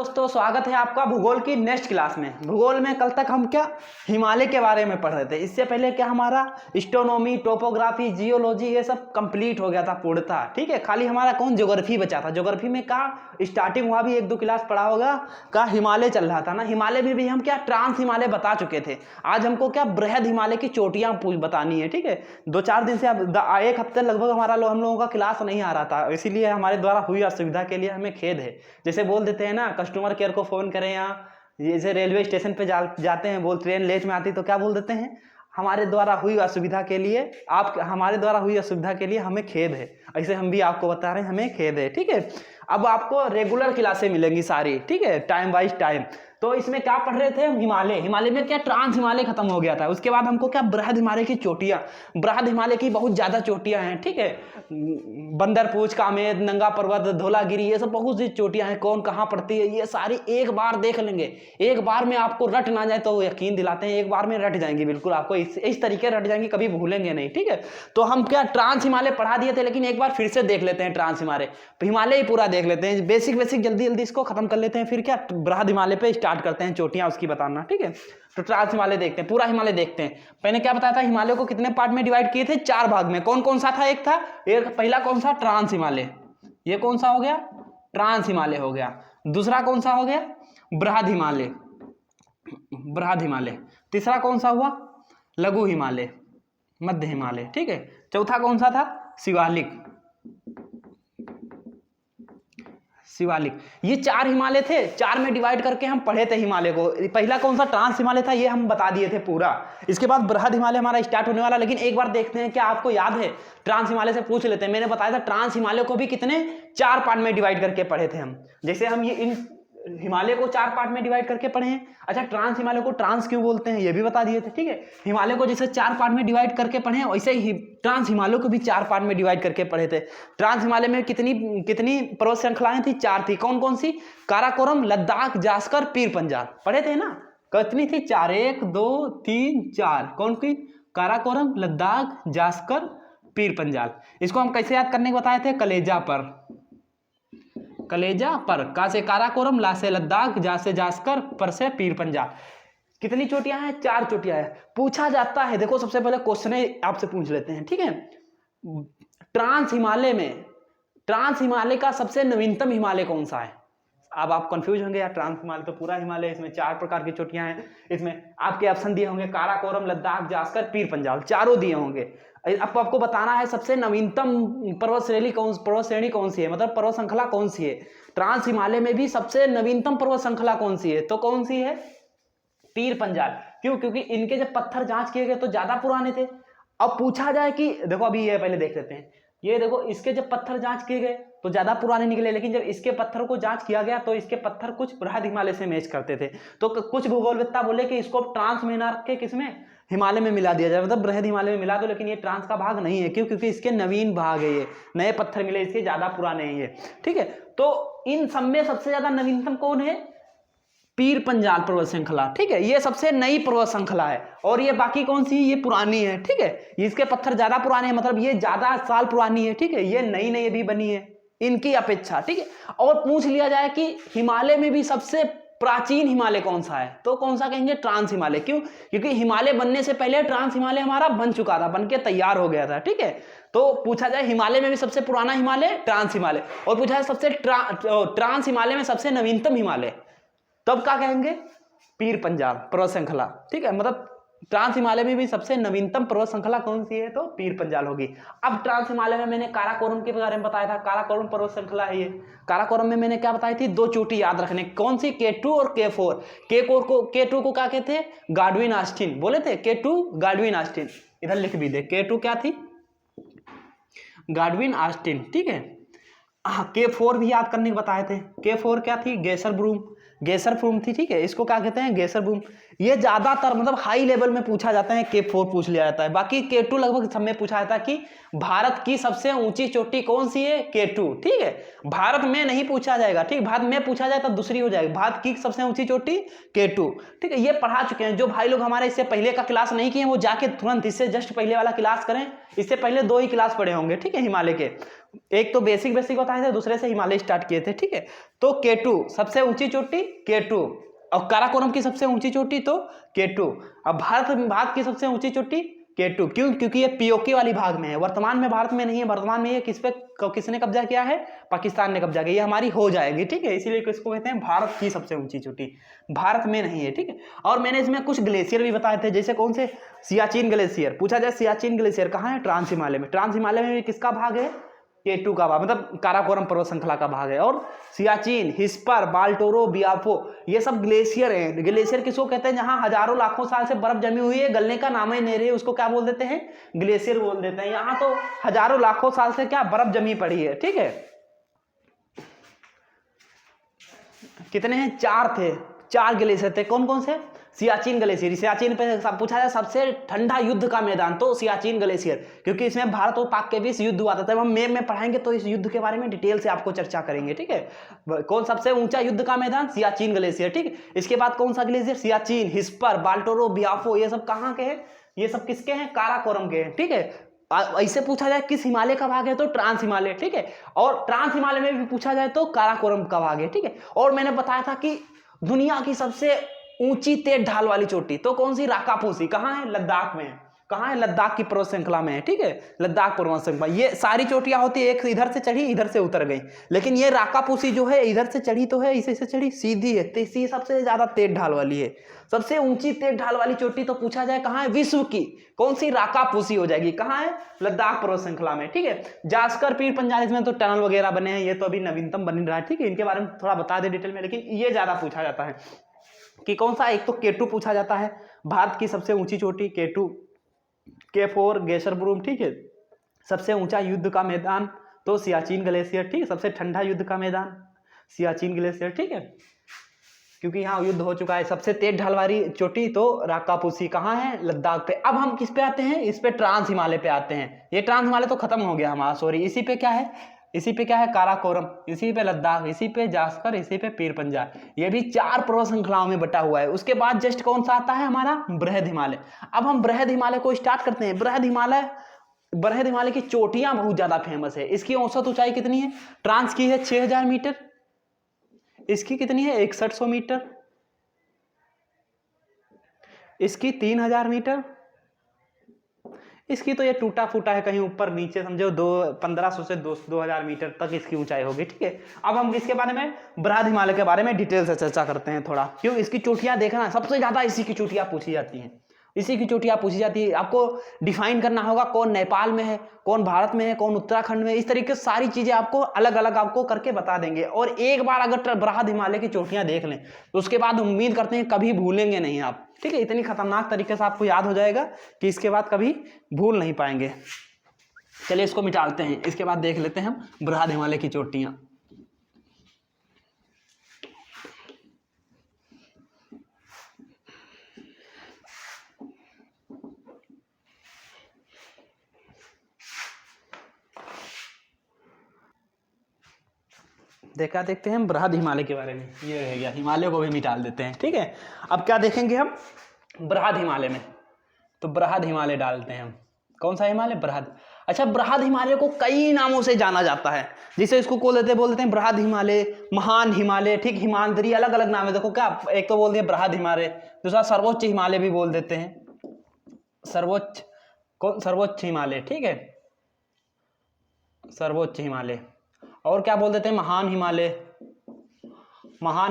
दोस्तों, स्वागत है आपका भूगोल की नेक्स्ट क्लास में। भूगोल में कल तक हम क्या हिमालय के बारे में पढ़ रहे थे। इससे पहले क्या हमारा एस्ट्रोनॉमी, टोपोग्राफी, जियोलॉजी ये सब कंप्लीट हो गया था पूर्णतः। ठीक है, खाली हमारा कौन ज्योग्राफी बचा था। ज्योग्राफी में का स्टार्टिंग हुआ भी 1-2 क्लास पढ़ा होगा का हिमालय चल रहा था ना। हिमालय में भी हम क्या ट्रांस हिमालय बता चुके थे। आज हमको क्या बृहद हिमालय की चोटियां बतानी है। ठीक है, 2-4 दिन से एक हफ्ते लगभग हम लोगों का क्लास नहीं आ रहा था, इसीलिए हमारे द्वारा हुई असुविधा के लिए हमें खेद है। जैसे बोल देते हैं ना, कस्टमर केयर को फ़ोन करें या जैसे रेलवे स्टेशन पे जाते हैं, बोल ट्रेन लेट में आती तो क्या बोल देते हैं, हमारे द्वारा हुई असुविधा के लिए हमारे द्वारा हुई असुविधा के लिए हमें खेद है। ऐसे हम भी आपको बता रहे हैं, हमें खेद है। ठीक है, अब आपको रेगुलर क्लासें मिलेंगी सारी। ठीक है, टाइम वाइज टाइम। तो इसमें क्या पढ़ रहे थे हम, हिमालय में क्या ट्रांस हिमालय खत्म हो गया था। उसके बाद हमको क्या बृहद हिमालय की चोटियां, बृहद हिमालय की बहुत ज्यादा चोटियां हैं। ठीक है, बंदरपूछ, कामेद, नंगा पर्वत, धौलागिरी, ये सब बहुत सी चोटियां हैं। कौन कहाँ पड़ती है ये सारी एक बार देख लेंगे। एक बार में आपको रट ना जाए तो यकीन दिलाते हैं, एक बार में रट जाएंगे बिल्कुल। आपको इस तरीके रट जाएंगे, कभी भूलेंगे नहीं। ठीक है, तो हम क्या ट्रांस हिमालय पढ़ा दिए थे, लेकिन एक बार फिर से देख लेते हैं ट्रांस हिमालय ही पूरा देख लेते हैं। बेसिक जल्दी इसको खत्म कर लेते हैं, फिर क्या बृहद हिमालय पे स्टार्ट करते हैं, चोटियां उसकी बताना। ठीक है, तो ट्रांस हिमालय देखते हैं, पूरा हिमालय देखते हैं। मैंने क्या बताया था, हिमालय को कितने पार्ट में डिवाइड किए थे, 4 भाग में। कौन कौन सा था, एक था पहला कौन सा, ट्रांस हिमालय। ये कौन सा हो गया, ट्रांस हिमालय हो गया। दूसरा कौन सा हो गया, बृहद हिमालय। तीसरा कौन सा हुआ, लघु हिमालय, मध्य हिमालय। ठीक है, चौथा कौन सा था, शिवालिक। ये 4 हिमालय थे, 4 में डिवाइड करके हम पढ़े थे हिमालय को। पहला कौन सा, ट्रांस हिमालय था, ये हम बता दिए थे पूरा। इसके बाद बृहद हिमालय हमारा स्टार्ट होने वाला। लेकिन एक बार देखते हैं, क्या आपको याद है, ट्रांस हिमालय से पूछ लेते हैं। मैंने बताया था ट्रांस हिमालय को भी कितने 4 पार्ट में डिवाइड करके पढ़े थे हम। जैसे हम ये इन हिमालय को 4 पार्ट में डिवाइड करके पढ़े हैं। अच्छा, ट्रांस हिमालय को ट्रांस क्यों बोलते हैं ये भी बता दिए थे। ठीक है, हिमालय को जैसे 4 पार्ट में डिवाइड करके पढ़े हैं, वैसे ही ट्रांस हिमालय को भी 4 पार्ट में डिवाइड करके पढ़े थे। ट्रांस हिमालय में कितनी पर्वत श्रृंखलाएं थी, 4 थी। कौन कौन सी, काराकोरम, लद्दाख, जास्कर, पीर पंजाल। पढ़े थे ना, कितनी थी, 4, 1 2 3 4। कौन सी, काराकोरम, लद्दाख, जास्कर, पीर पंजाल। इसको हम कैसे याद करने को बताए थे, कलेजा पर, का से काराकोरम, ला से लद्दाख, जा से जास्कर, पर से पीर पंजाल। कितनी चोटियां हैं, 4 चोटियां हैं। पूछा जाता है, देखो सबसे पहले क्वेश्चन आपसे पूछ लेते हैं। ठीक है, ट्रांस हिमालय का सबसे नवीनतम हिमालय कौन सा है। अब आप कंफ्यूज होंगे, यार ट्रांस हिमालय तो पूरा हिमालय, इसमें 4 प्रकार की चोटियां हैं। इसमें आपके ऑप्शन दिए होंगे, काराकोरम, लद्दाख, जास्कर, पीर पंजाल, चारों दिए होंगे। अब आपको बताना है सबसे नवीनतम पर्वत श्रेणी कौन सी है, मतलब पर्वत श्रृंखला कौन सी है। ट्रांस हिमालय में भी सबसे नवीनतम पर्वत श्रृंखला कौन सी है, तो कौन सी है, पीर पंजाल। क्यों, क्योंकि इनके जब पत्थर जांच किए गए तो ज्यादा पुराने थे। अब पूछा जाए कि देखो, अभी ये पहले देख लेते हैं, ये देखो इसके जब पत्थर जांच किए गए तो ज्यादा पुराने निकले, लेकिन जब इसके पत्थर को जांच किया गया तो इसके पत्थर कुछ बृहद हिमालय से मैच करते थे। तो कुछ भूगोलवेत्ता बोले कि इसको ट्रांस में ना रख के किसमें, हिमालय में मिला दिया जाए, मतलब बृहद हिमालय में मिला दो। लेकिन ये ट्रांस का भाग नहीं है। क्यों, क्योंकि इसके नवीन भाग है, ये नए पत्थर मिले, इसके ज्यादा पुराने हैं ये। ठीक है, तो इन सब में सबसे ज्यादा नवीनतम कौन है, पीर पंजाल पर्वत श्रृंखला। ठीक है, ये सबसे नई पर्वत श्रृंखला है। और ये बाकी कौन सी, ये पुरानी है। ठीक है, इसके पत्थर ज्यादा पुराने हैं, मतलब ये ज्यादा साल पुरानी है। ठीक है, ये नई अभी बनी है इनकी अपेक्षा। ठीक है, और पूछ लिया जाए कि हिमालय में भी सबसे प्राचीन हिमालय कौन सा है, तो कौन सा कहेंगे, ट्रांस हिमालय। क्यों, क्योंकि हिमालय बनने से पहले ट्रांस हिमालय हमारा बन चुका था, बनके तैयार हो गया था। ठीक है, तो पूछा जाए हिमालय में भी सबसे पुराना हिमालय ट्रांस हिमालय, और पूछा जाए सबसे ट्रांस हिमालय में सबसे नवीनतम हिमालय, तब क्या कहेंगे, पीर पंजाल पर्वत श्रृंखला। ठीक है, मतलब ट्रांस हिमालय में भी सबसे नवीनतम पर्वत श्रृंखला कौन सी है, तो पीर पंजाल होगी। अब ट्रांस हिमालय में मैंने काराकोरम के बारे में बताया था, काराकोरम पर्वत श्रृंखला है ये। काराकोरम में मैंने क्या बताई थी, 2 चोटी याद रखने, कौन सी, K2 और K4। K2 को क्या कहते हैं, गाडविन ऑस्टिन बोले थे, K2 गाडविन ऑस्टिन। इधर लिख भी दे, K2 क्या थी, गाडविन ऑस्टिन। ठीक है, K4 भी याद करने को बताए थे। K4 क्या थी, गेसरब्रूम थी। ठीक है, इसको क्या कहते हैं, गेसरब्रूम। ये ज्यादातर मतलब हाई लेवल में पूछा जाता है, K4 पूछ लिया जाता है। बाकी K2 लगभग सब में पूछा जाता है कि भारत की सबसे ऊंची चोटी कौन सी है, K2। ठीक है, भारत में नहीं पूछा जाएगा। ठीक, भारत में पूछा जाए तो दूसरी हो जाएगी, भारत की सबसे ऊंची चोटी K2। ठीक है, ये पढ़ा चुके हैं। जो भाई लोग हमारे इससे पहले का क्लास नहीं किए वो जाके तुरंत इससे जस्ट पहले वाला क्लास करें। इससे पहले 2 ही क्लास पढ़े होंगे। ठीक है, हिमालय के एक तो बेसिक बताए थे, दूसरे से हिमालय स्टार्ट किए थे, ठीक है। तो K2 सबसे ऊंची चोटी K2, और काराकोरम की सबसे ऊंची चोटी तो K2। अब भारत की सबसे ऊंची चोटी K2, क्यों? क्योंकि ये पीओके वाली भाग में है, वर्तमान में भारत में नहीं है, वर्तमान में ये किसने कब्जा किया है? पाकिस्तान ने कब्जा किया। ये हमारी हो जाएगी, ठीक है, इसीलिए इसको कहते हैं भारत की सबसे ऊंची चोटी, भारत में नहीं है, ठीक है। और मैंने इसमें कुछ ग्लेशियर भी बताए थे, जैसे कौन से? सियाचिन ग्लेशियर। पूछा जाए सियाचिन ग्लेशियर कहाँ है? ट्रांस हिमालय में। ट्रांस हिमालय में किसका भाग है? K2 का भाग, मतलब काराकोरम पर्वत श्रृंखला का भाग है। और सियाचिन, हिस्पर, बाल्टोरो, बियाफो, ये सब ग्लेशियर हैं। ग्लेशियर किसको कहते हैं? जहां हजारों लाखों साल से बर्फ जमी हुई है, गलने का नाम ही नहीं रही, उसको क्या बोल देते हैं? ग्लेशियर बोल देते हैं। यहाँ तो हजारों लाखों साल से क्या बर्फ जमी पड़ी है, ठीक है। कितने हैं? 4 थे, 4 ग्लेशियर थे। कौन कौन से? सियाचिन ग्लेशियर। सियाचिन पे पूछा जाए सबसे ठंडा युद्ध का मैदान तो सियाचिन ग्लेशियर, क्योंकि इसमें भारत और पाक के बीच युद्ध हुआ था। तब हम मैप में पढ़ाएंगे तो इस युद्ध के बारे में डिटेल से आपको चर्चा करेंगे, ठीक है। कौन सबसे ऊंचा युद्ध का मैदान? सियाचिन ग्लेशियर, ठीक है। इसके बाद कौन सा ग्लेशियर? सियाचिन, हिस्पर, बाल्टोरो, बियाफो, ये सब कहाँ के हैं? ये सब किसके हैं? काराकोरम के हैं, ठीक है। ऐसे पूछा जाए किस हिमालय का भाग है तो ट्रांस हिमालय, ठीक है। और ट्रांस हिमालय में भी पूछा जाए तो काराकोरम का भाग है, ठीक है। और मैंने बताया था कि दुनिया की सबसे ऊंची तेज ढाल वाली चोटी तो कौन सी? राकापोसी। कहाँ है? लद्दाख में। कहाँ है? लद्दाख की पर्वत श्रृंखला में है, ठीक है, लद्दाख पर्वत श्रृंखला। ये सारी चोटियां होती है, एक इधर से चढ़ी इधर से उतर गई, लेकिन ये राकापोसी जो है इधर से चढ़ी तो है, इसे से चढ़ी सीधी है, तो इसी सबसे ज्यादा तेज ढाल वाली है। सबसे ऊंची तेज ढाल वाली चोटी तो पूछा जाए कहाँ है? विश्व की। कौन सी? राकापोसी हो जाएगी। कहाँ है? लद्दाख पर्वत श्रृंखला में, ठीक है। जास्कर पीर पंजाल, इसमें तो टनल वगैरह बने हैं, ये तो अभी नवीनतम बन रहा है, ठीक है। इनके बारे में थोड़ा बता दे डिटेल में, लेकिन ये ज्यादा पूछा जाता है कि कौन सा? एक तो K2 पूछा जाता है, भारत की सबसे ऊंची चोटी K2। K4 गेशरब्रूम, ठीक है। सबसे ऊंचा युद्ध का मैदान तो सियाचिन ग्लेशियर, ठीक है। सबसे ठंडा युद्ध का मैदान सियाचिन ग्लेशियर, ठीक है, क्योंकि यहाँ युद्ध हो चुका है। सबसे तेज ढाल वाली चोटी तो राकापोसी। कहाँ है? लद्दाख पे। अब हम किस पे आते हैं? इस पे ट्रांस हिमालय पे आते हैं। ये ट्रांस हिमालय तो खत्म हो गया हमारा, सॉरी। इसी पे क्या है? इसी पे क्या है? काराकोरम, इसी पे लद्दाख, इसी पे जास्कर, इसी पे पीर पंजाल। ये भी 4 पर्वत श्रृंखलाओं में बटा हुआ है। उसके बाद जस्ट कौन सा आता है हमारा? बृहद हिमालय। अब हम बृहद हिमालय को स्टार्ट करते हैं। बृहद हिमालय की चोटियां बहुत ज्यादा फेमस है। इसकी औसत ऊंचाई कितनी है? ट्रांस की है 6000 मीटर, इसकी कितनी है? 6100 मीटर, इसकी 3000 मीटर, इसकी तो ये टूटा फूटा है, कहीं ऊपर नीचे समझो 1500 से 2000 मीटर तक इसकी ऊंचाई होगी, ठीक है। अब हम इसके बारे में, बृहद हिमालय के बारे में डिटेल से चर्चा करते हैं थोड़ा, क्यों? इसकी चोटियां देखना, सबसे ज्यादा इसी की चोटियां पूछी जाती हैं, इसी की चोटियां पूछी जाती है। आपको डिफाइन करना होगा कौन नेपाल में है, कौन भारत में है, कौन उत्तराखंड में, इस तरीके से सारी चीजें आपको अलग अलग आपको करके बता देंगे। और एक बार अगर बृहद हिमालय की चोटियां देख लें तो उसके बाद उम्मीद करते हैं कभी भूलेंगे नहीं आप, ठीक है। इतनी खतरनाक तरीके से आपको याद हो जाएगा कि इसके बाद कभी भूल नहीं पाएंगे। चलिए इसको मिटाते हैं, इसके बाद देख लेते हैं हम बृहद हिमालय की चोटियां। देखते हैं बृहद हिमालय के बारे में। ये रह गया, हिमालय को भी मिटा देते हैं, ठीक है। अब क्या देखेंगे हम बृहद हिमालय में? तो बृहद हिमालय डालते हैं हम। कौन सा हिमालय? बृहद। अच्छा, बृहद हिमालय को कई नामों से जाना जाता है, जिसे इसको बोल देते हैं बृहद हिमालय, महान हिमालय, ठीक, हिमाद्री, अलग अलग नाम है। देखो क्या, एक तो बोल दिया बृहद हिमालय, दूसरा सर्वोच्च हिमालय भी बोल देते हैं, सर्वोच्च हिमालय, ठीक है, सर्वोच्च हिमालय। और क्या बोल देते हैं? महान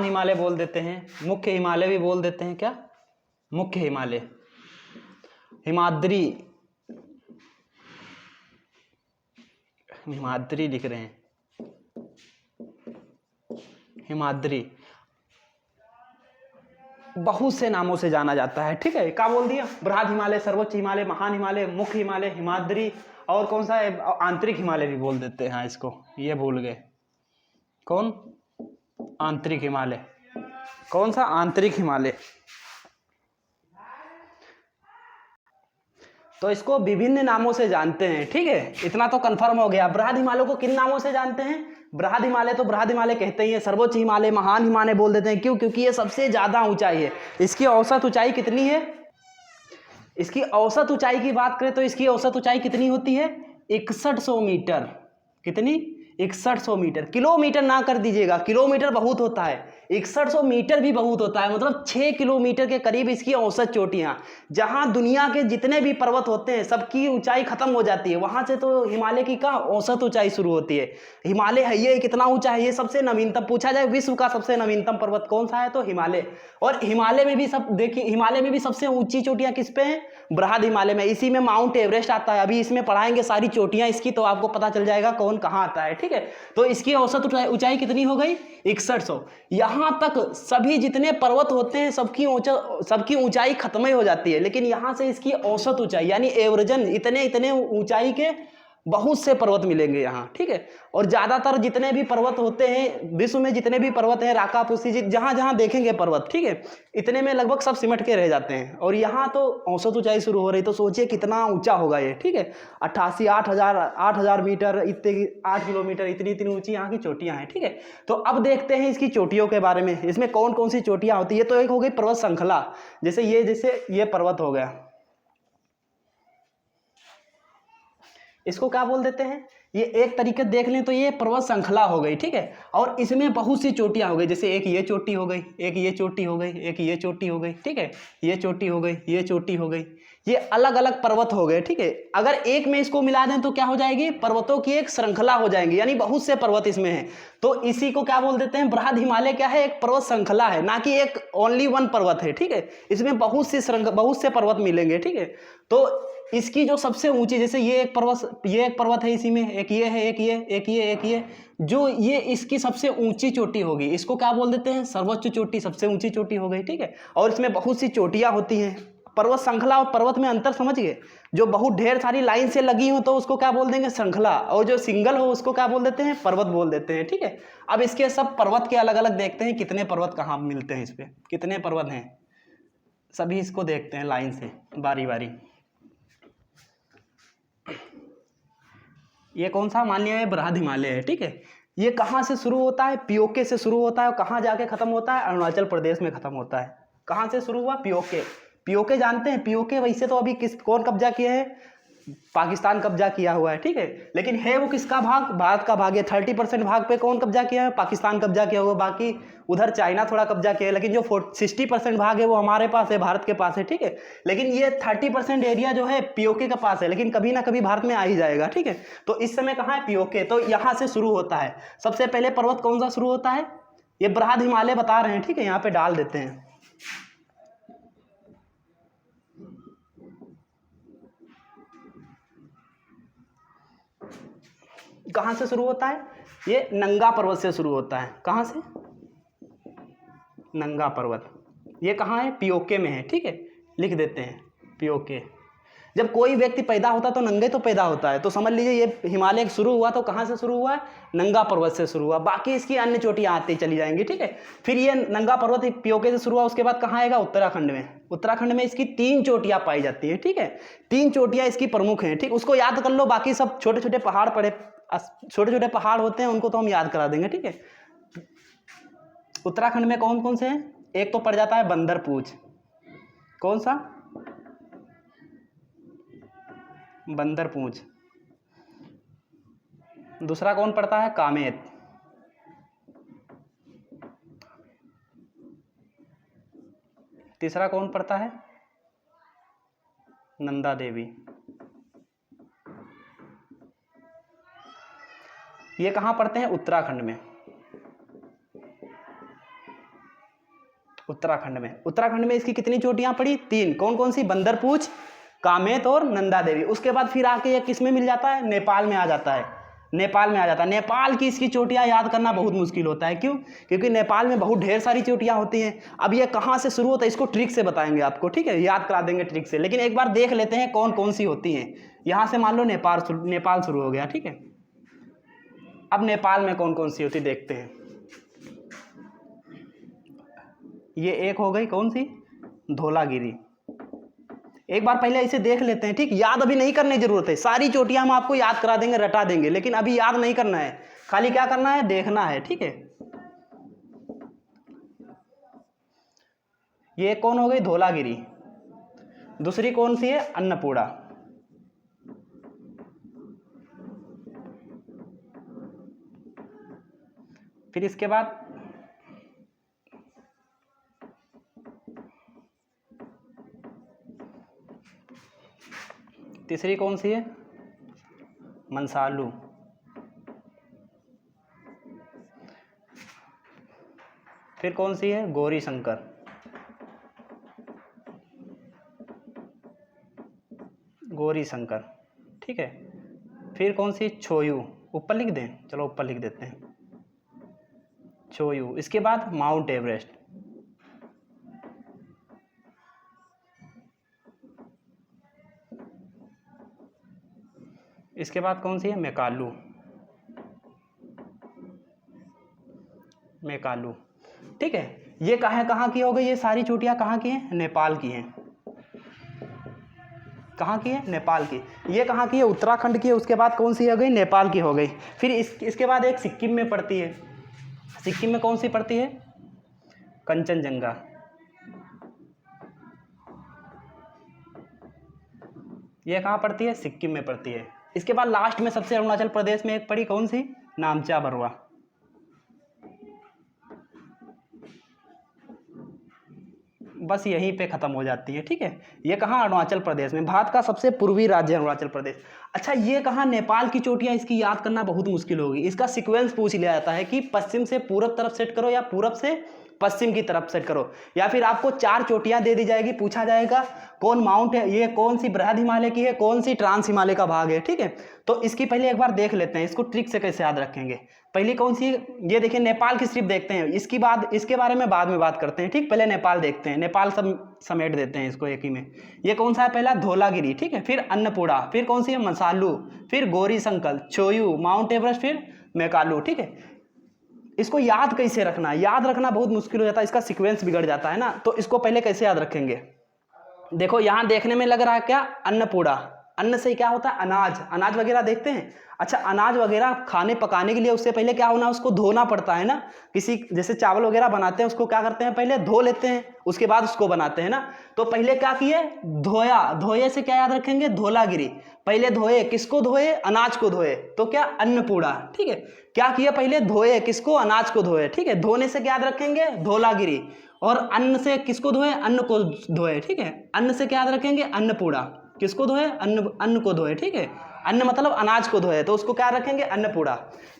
हिमालय बोल देते हैं, मुख्य हिमालय भी बोल देते हैं। क्या? मुख्य हिमालय, हिमाद्री लिख रहे हैं, हिमाद्री बहुत से नामों से जाना जाता है, ठीक है। क्या बोल दिया? बृहद हिमालय, सर्वोच्च हिमालय, महान हिमालय, मुख्य हिमालय, हिमाद्री, और कौन सा है? आंतरिक हिमालय भी बोल देते हैं इसको, ये भूल गए। कौन? आंतरिक हिमालय। कौन सा? आंतरिक हिमालय। तो इसको विभिन्न नामों से जानते हैं, ठीक है, इतना तो कंफर्म हो गया। बृहद हिमालय को किन नामों से जानते हैं? बृहद हिमालय तो बृहद हिमालय कहते ही हैं, सर्वोच्च हिमालय, महान हिमालय बोल देते हैं। क्यों? क्योंकि ये सबसे ज्यादा ऊंचाई है। इसकी औसत ऊंचाई कितनी है? इसकी औसत ऊंचाई की बात करें तो इसकी औसत ऊंचाई कितनी होती है? 6100 मीटर, कितनी? 6100 मीटर। किलोमीटर ना कर दीजिएगा, किलोमीटर बहुत होता है, 6100 मीटर भी बहुत होता है, मतलब 6 किलोमीटर के करीब इसकी औसत चोटियाँ। जहाँ दुनिया के जितने भी पर्वत होते हैं सबकी ऊंचाई खत्म हो जाती है, वहाँ से तो हिमालय की का औसत ऊंचाई शुरू होती है। हिमालय है ये कितना ऊंचा है? ये सबसे नवीनतम, पूछा जाए विश्व का सबसे नवीनतम पर्वत कौन सा है तो हिमालय। और हिमालय में भी सब देखिए, हिमालय में भी सबसे ऊंची चोटियाँ किस पे हैं? बृहद हिमालय में। इसी में माउंट एवरेस्ट आता है। अभी इसमें पढ़ाएंगे सारी चोटियाँ इसकी, तो आपको पता चल जाएगा कौन कहाँ आता है, ठीक है। तो इसकी औसत ऊंचाई कितनी हो गई? 6100। यहाँ तक सभी जितने पर्वत होते हैं सबकी ऊंचाई खत्म ही हो जाती है, लेकिन यहाँ से इसकी औसत ऊंचाई यानी एवरेजन इतने इतने ऊंचाई के बहुत से पर्वत मिलेंगे यहाँ, ठीक है। और ज़्यादातर जितने भी पर्वत होते हैं विश्व में, जितने भी पर्वत हैं, राका पुसी, जहाँ जहाँ देखेंगे पर्वत, ठीक है, इतने में लगभग सब सिमट के रह जाते हैं। और यहाँ तो औसत ऊंचाई शुरू हो रही, तो सोचिए कितना ऊंचा होगा ये, ठीक है। 8,000 मीटर, इतने 8 किलोमीटर, इतनी इतनी ऊंची यहाँ की चोटियाँ हैं, ठीक है। तो अब देखते हैं इसकी चोटियों के बारे में, इसमें कौन कौन सी चोटियाँ होती है। तो एक हो गई पर्वत श्रृंखला, जैसे ये पर्वत हो गया, इसको क्या बोल देते हैं? ये एक तरीके देख लें तो ये पर्वत श्रृंखला हो गई, ठीक है। और इसमें बहुत सी चोटियां हो गई, जैसे एक ये चोटी हो गई, एक ये चोटी हो गई, एक ये चोटी हो गई, ठीक है, ये चोटी हो गई, ये चोटी हो गई, ये अलग अलग पर्वत हो गए, ठीक है। अगर एक में इसको मिला दें तो क्या हो जाएगी? पर्वतों की एक श्रृंखला हो जाएंगी, यानी बहुत से पर्वत इसमें हैं। तो इसी को क्या बोल देते हैं? बृहद हिमालय क्या है? एक पर्वत श्रृंखला है, ना कि एक ओनली वन पर्वत है, ठीक है। इसमें बहुत से पर्वत मिलेंगे, ठीक है। तो इसकी जो सबसे ऊंची, जैसे ये एक पर्वत है, इसी में एक ये है, एक ये जो ये इसकी सबसे ऊंची चोटी होगी, इसको क्या बोल देते हैं? सर्वोच्च चोटी, सबसे ऊंची चोटी हो गई, ठीक है। और इसमें बहुत सी चोटियां होती हैं। पर्वत श्रृंखला और पर्वत में अंतर समझ गए? जो बहुत ढेर सारी लाइन से लगी हो तो उसको क्या बोल देंगे? श्रृंखला। और जो सिंगल हो उसको क्या बोल देते हैं? पर्वत बोल देते हैं, ठीक है। अब इसके सब पर्वत के अलग अलग देखते हैं, कितने पर्वत कहाँ मिलते हैं, इस पे कितने पर्वत हैं, सभी इसको देखते हैं लाइन से बारी बारी। ये कौन सा? मान लिया ये बृहद हिमालय है, ठीक है। ये कहाँ से शुरू होता है? पीओके से शुरू होता है। और कहाँ जाके खत्म होता है? अरुणाचल प्रदेश में खत्म होता है। कहाँ से शुरू हुआ? पीओके। पीओके जानते हैं? पीओके वैसे तो अभी कौन कब्जा किया है? पाकिस्तान कब्जा किया हुआ है, ठीक है। लेकिन है वो किसका भाग? भारत का भाग है। 30% भाग पे कौन कब्जा किया है? पाकिस्तान कब्जा किया हुआ। बाकी उधर चाइना थोड़ा कब्जा किया है, लेकिन जो 60% भाग है वो हमारे पास है, भारत के पास है, ठीक है। लेकिन ये 30% एरिया जो है पीओके के पास है, लेकिन कभी ना कभी भारत में आ ही जाएगा, ठीक है। तो इस समय कहाँ है? पीओके। तो यहाँ से शुरू होता है। सबसे पहले पर्वत कौन सा शुरू होता है? ये बृहद हिमालय बता रहे हैं, ठीक है, यहाँ पे डाल देते हैं। कहाँ से शुरू होता है? ये नंगा पर्वत से शुरू होता है। कहाँ से? नंगा पर्वत। ये कहाँ है? पीओके में है, ठीक है, लिख देते हैं पीओके। जब कोई व्यक्ति पैदा होता है तो नंगे तो पैदा होता है, तो समझ लीजिए ये हिमालय शुरू हुआ तो कहाँ से शुरू हुआ? नंगा पर्वत से शुरू हुआ। बाकी इसकी अन्य चोटियाँ आती चली जाएंगी, ठीक है। फिर ये नंगा पर्वत पीओके से शुरू हुआ, उसके बाद कहाँ आएगा? उत्तराखंड में। उत्तराखंड में इसकी 3 चोटियाँ पाई जाती है, ठीक है। 3 चोटियाँ इसकी प्रमुख हैं, ठीक। उसको याद कर लो, बाकी सब छोटे छोटे पहाड़ होते हैं, उनको तो हम याद करा देंगे, ठीक है। उत्तराखंड में कौन कौन से हैं? एक तो पड़ जाता है बंदरपूछ। कौन सा? बंदरपूछ। दूसरा कौन पड़ता है? कामेत। तीसरा कौन पड़ता है? नंदा देवी। ये कहाँ पड़ते हैं? उत्तराखंड में। उत्तराखंड में इसकी कितनी चोटियां पड़ी? 3। कौन कौन सी? बंदरपूछ, कामेत और नंदा देवी। उसके बाद फिर आके ये किस में मिल जाता है? नेपाल में आ जाता है। नेपाल की इसकी चोटियां याद करना बहुत मुश्किल होता है। क्यों? क्योंकि नेपाल में बहुत ढेर सारी चोटियां होती हैं। अब ये कहाँ से शुरू होता है इसको ट्रिक से बताएंगे आपको, ठीक है, याद करा देंगे ट्रिक से। लेकिन एक बार देख लेते हैं कौन कौन सी होती हैं। यहाँ से मान लो नेपाल शुरू हो गया, ठीक है। अब नेपाल में कौन कौन सी होती देखते हैं। ये एक हो गई, कौन सी? धौलागिरी। एक बार पहले इसे देख लेते हैं, ठीक। याद अभी नहीं करने की जरूरत है, सारी चोटियां हम आपको याद करा देंगे, रटा देंगे, लेकिन अभी याद नहीं करना है, खाली क्या करना है? देखना है, ठीक है। ये कौन हो गई? धौलागिरी। दूसरी कौन सी है? अन्नपूर्णा। फिर इसके बाद तीसरी कौन सी है, मंसालू। फिर कौन सी है, गौरी शंकर। गौरी शंकर, ठीक है। फिर कौन सी, छोयू। ऊपर लिख दें, चलो ऊपर लिख देते हैं, छोयू। इसके बाद माउंट एवरेस्ट। इसके बाद कौन सी है, मेकालू। मेकालू, ठीक है। ये कहाँ की हो गई, ये सारी चोटियां कहाँ की हैं, नेपाल की हैं। कहाँ की है, नेपाल की। ये कहाँ की है, उत्तराखंड की है। उसके बाद कौन सी हो गई, नेपाल की हो गई। फिर इसके बाद एक सिक्किम में पड़ती है। सिक्किम में कौन सी पड़ती है, कंचनजंगा। ये कहाँ पड़ती है, सिक्किम में पड़ती है। इसके बाद लास्ट में सबसे अरुणाचल प्रदेश में एक पड़ी, कौन सी, नामचा बरवा। बस यहीं पे ख़त्म हो जाती है, ठीक है। ये कहाँ, अरुणाचल प्रदेश में। भारत का सबसे पूर्वी राज्य है अरुणाचल प्रदेश। अच्छा, ये कहाँ, नेपाल की चोटियाँ। इसकी याद करना बहुत मुश्किल होगी। इसका सीक्वेंस पूछ लिया जाता है कि पश्चिम से पूरब तरफ सेट करो या पूरब से पश्चिम की तरफ सेट करो, या फिर आपको 4 चोटियाँ दे दी जाएगी, पूछा जाएगा कौन माउंट है, ये कौन सी बृहद हिमालय की है, कौन सी ट्रांस हिमालय का भाग है, ठीक है। तो इसकी पहले एक बार देख लेते हैं, इसको ट्रिक से कैसे याद रखेंगे। पहली कौन सी, ये देखिए नेपाल की स्ट्रिप देखते हैं, इसके बारे में बाद में बात करते हैं, ठीक। पहले नेपाल देखते हैं, नेपाल सब समेट देते हैं इसको एक ही में। ये कौन सा है, पहला धौलागिरी, ठीक है। फिर अन्नपूर्णा, फिर कौन सी है, मंसालू, फिर गौरी शंकर, छोयू, माउंट एवरेस्ट, फिर मेकालू, ठीक है। इसको याद कैसे रखना, याद रखना बहुत मुश्किल हो जाता है, इसका सीक्वेंस बिगड़ जाता है ना। तो इसको पहले कैसे याद रखेंगे, देखो यहाँ देखने में लग रहा है क्या, अन्नपूर्णा। अन्न से क्या होता है, अनाज, अनाज वगैरह देखते हैं। अच्छा, अनाज वगैरह खाने पकाने के लिए उससे पहले क्या होना, उसको धोना पड़ता है ना। किसी जैसे चावल वगैरह बनाते हैं, उसको क्या करते हैं, पहले धो लेते हैं, उसके बाद उसको बनाते हैं ना। तो पहले क्या किए, धोया। धोए से क्या याद रखेंगे, धौलागिरी। पहले धोए, किसको धोए, अनाज को धोए, तो क्या, अन्नपूर्णा, ठीक है। क्या किया, पहले धोए, किसको, अनाज को धोए, ठीक है। धोने से क्या याद रखेंगे, धौलागिरी। और अन्न से किसको धोए, अन्न को धोए, ठीक है। अन्न से क्या याद रखेंगे, अन्नपूर्णा। किसको धोए, अन्न को धोए, ठीक है। अन्न मतलब अनाज को धोए, तो उसको क्या रखेंगे, अन्नपूर्णा।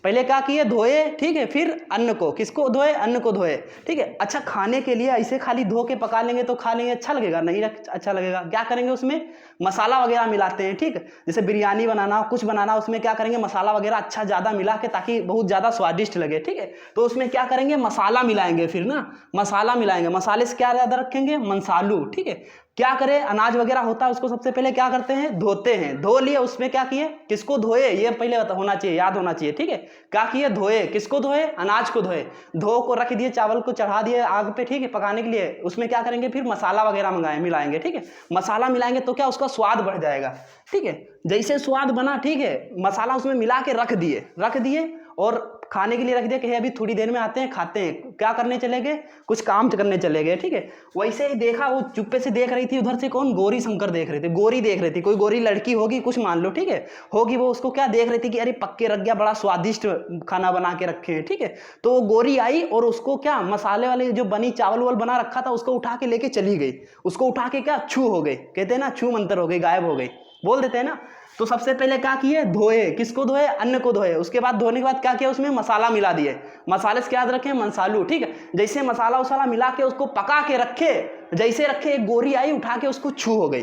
पहले क्या किए, धोए, ठीक है। फिर अन्न को, किसको धोए, अन्न को धोए, ठीक है। अच्छा, खाने के लिए ऐसे खाली धो के पका लेंगे तो खा लेंगे, अच्छा लगेगा, नहीं अच्छा लगेगा। क्या करेंगे, उसमें मसाला वगैरह मिलाते हैं, ठीक। जैसे बिरयानी बनाना, कुछ बनाना, उसमें क्या करेंगे, मसाला वगैरह अच्छा ज़्यादा मिला के, ताकि बहुत ज़्यादा स्वादिष्ट लगे, ठीक है। तो उसमें क्या करेंगे, मसाला मिलाएंगे, फिर ना मसाला मिलाएंगे। मसाले से क्या ज़्यादा रखेंगे, मंसालू, ठीक है। क्या करें, अनाज वगैरह होता है, उसको सबसे पहले क्या करते हैं, धोते हैं। धो लिए, उसमें क्या किए, किसको धोए, ये पहले होना चाहिए, याद होना चाहिए, ठीक है। क्या किए, धोए, किसको धोए, अनाज को धोए। धो को रख दिए, चावल को चढ़ा दिए आग पे, ठीक है, पकाने के लिए। उसमें क्या करेंगे, फिर मसाला वगैरह मिलाएंगे, ठीक है। मसाला मिलाएंगे तो क्या, उसका स्वाद बढ़ जाएगा, ठीक है। जैसे स्वाद बना, ठीक है, मसाला उसमें मिला के रख दिए और खाने के लिए रख दिया कि अभी थोड़ी देर में आते हैं, खाते हैं। क्या करने चले गए, कुछ काम करने चले गए, ठीक है। वैसे ही देखा, वो चुप्पे से देख रही थी, उधर से कौन, गौरी शंकर देख रहे थे। गौरी देख रही थी, कोई गौरी लड़की होगी, कुछ मान लो, ठीक है, होगी। वो उसको क्या देख रही थी कि अरे पक्के रख गया, बड़ा स्वादिष्ट खाना बना के रखे हैं, ठीक है। तो वो गौरी आई और उसको क्या, मसाले वाले जो बनी चावल वाल बना रखा था, उसको उठा के लेके चली गई। उसको उठा के क्या, छू हो गई, कहते हैं ना, छू मंतर हो गई, गायब हो गई, बोल देते हैं ना। तो सबसे पहले क्या किए, धोए, किसको धोए, अन्न को धोए। उसके बाद धोने के बाद क्या किया, उसमें मसाला मिला दिए। मसाले से क्या याद रखें, मंसालू, ठीक है। जैसे मसाला वसाला मिला के उसको पका के रखे, जैसे रखे, एक गोरी आई, उठा के उसको छू हो गई,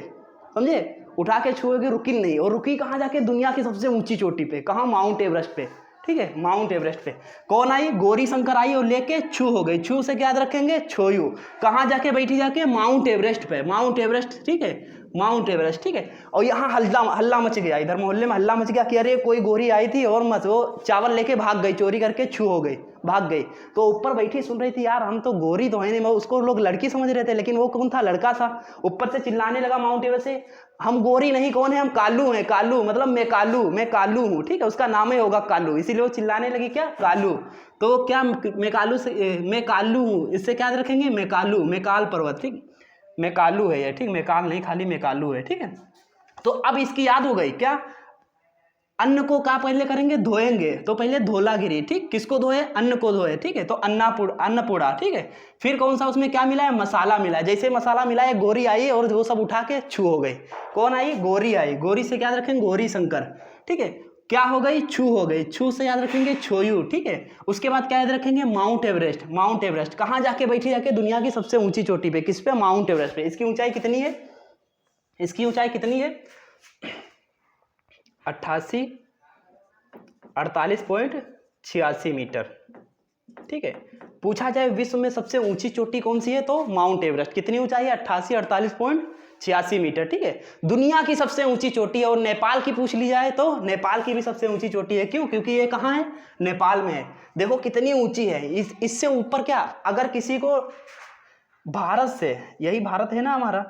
समझे। उठा के छू हो गई, रुकी नहीं। और रुकी कहाँ जाके, दुनिया की सबसे ऊंची चोटी पे, कहाँ, माउंट एवरेस्ट पे, ठीक है। माउंट एवरेस्ट पे कौन आई, गौरी शंकर आई और लेके छू हो गई। छू से क्या याद रखेंगे, छोयू। कहाँ जाके बैठी, जाके माउंट एवरेस्ट पे, माउंट एवरेस्ट, ठीक है, माउंट एवरेस्ट, ठीक है। और यहाँ हल्ला मच गया, इधर मोहल्ले में हल्ला मच गया कि अरे कोई गोरी आई थी और वो चावल लेके भाग गई, चोरी करके छू हो गई, भाग गई। तो ऊपर बैठी सुन रही थी, यार हम तो गोरी तो है नहीं, उसको लोग लड़की समझ रहे थे, लेकिन वो कौन था, लड़का था। ऊपर से चिल्लाने लगा माउंट एवरेस्ट से, हम गोरी नहीं, कौन है, हम कालू हैं। कालू मतलब मैं कालू हूँ, ठीक है। उसका नाम ही होगा कालू, इसीलिए वो चिल्लाने लगी, क्या, कालू। तो क्या, मैं कालू हूँ, इससे क्या रखेंगे, मेकाल पर्वत, ठीक, मेकालू है ये, ठीक, मेकाल नहीं, खाली मेकालू है, ठीक है। तो अब इसकी याद हो गई क्या, अन्न को क्या पहले करेंगे, धोएंगे, तो पहले धोलागिरी, ठीक, किसको धोए, अन्न को धोए, ठीक है, तो अन्नपूड़ा, ठीक है। फिर कौन सा उसमें क्या मिला है, मसाला मिला है। जैसे मसाला मिला है, गोरी आई और वो सब उठा के छू हो गई। कौन आई, गोरी आई, गोरी से क्या याद रखेंगे, गौरी शंकर, ठीक है। क्या हो गई, छू हो गई, छू से याद रखेंगे छोयू, ठीक है। उसके बाद क्या याद रखेंगे, माउंट एवरेस्ट। माउंट एवरेस्ट कहाँ जाके बैठी, जाके दुनिया की सबसे ऊंची चोटी पे, किस पे, माउंट एवरेस्ट पे। इसकी ऊंचाई कितनी है, इसकी ऊंचाई कितनी है, 48.86 मीटर, ठीक है। पूछा जाए विश्व में सबसे ऊंची चोटी कौन सी है, तो माउंट एवरेस्ट। कितनी ऊंचाई है, 48 मीटर, ठीक है। दुनिया की सबसे ऊंची चोटी है। और नेपाल की पूछ ली जाए तो नेपाल की भी सबसे ऊंची चोटी है। क्यों, क्योंकि ये कहाँ है, नेपाल में है। देखो कितनी ऊंची है। इससे ऊपर क्या, अगर किसी को भारत से, यही भारत है ना हमारा,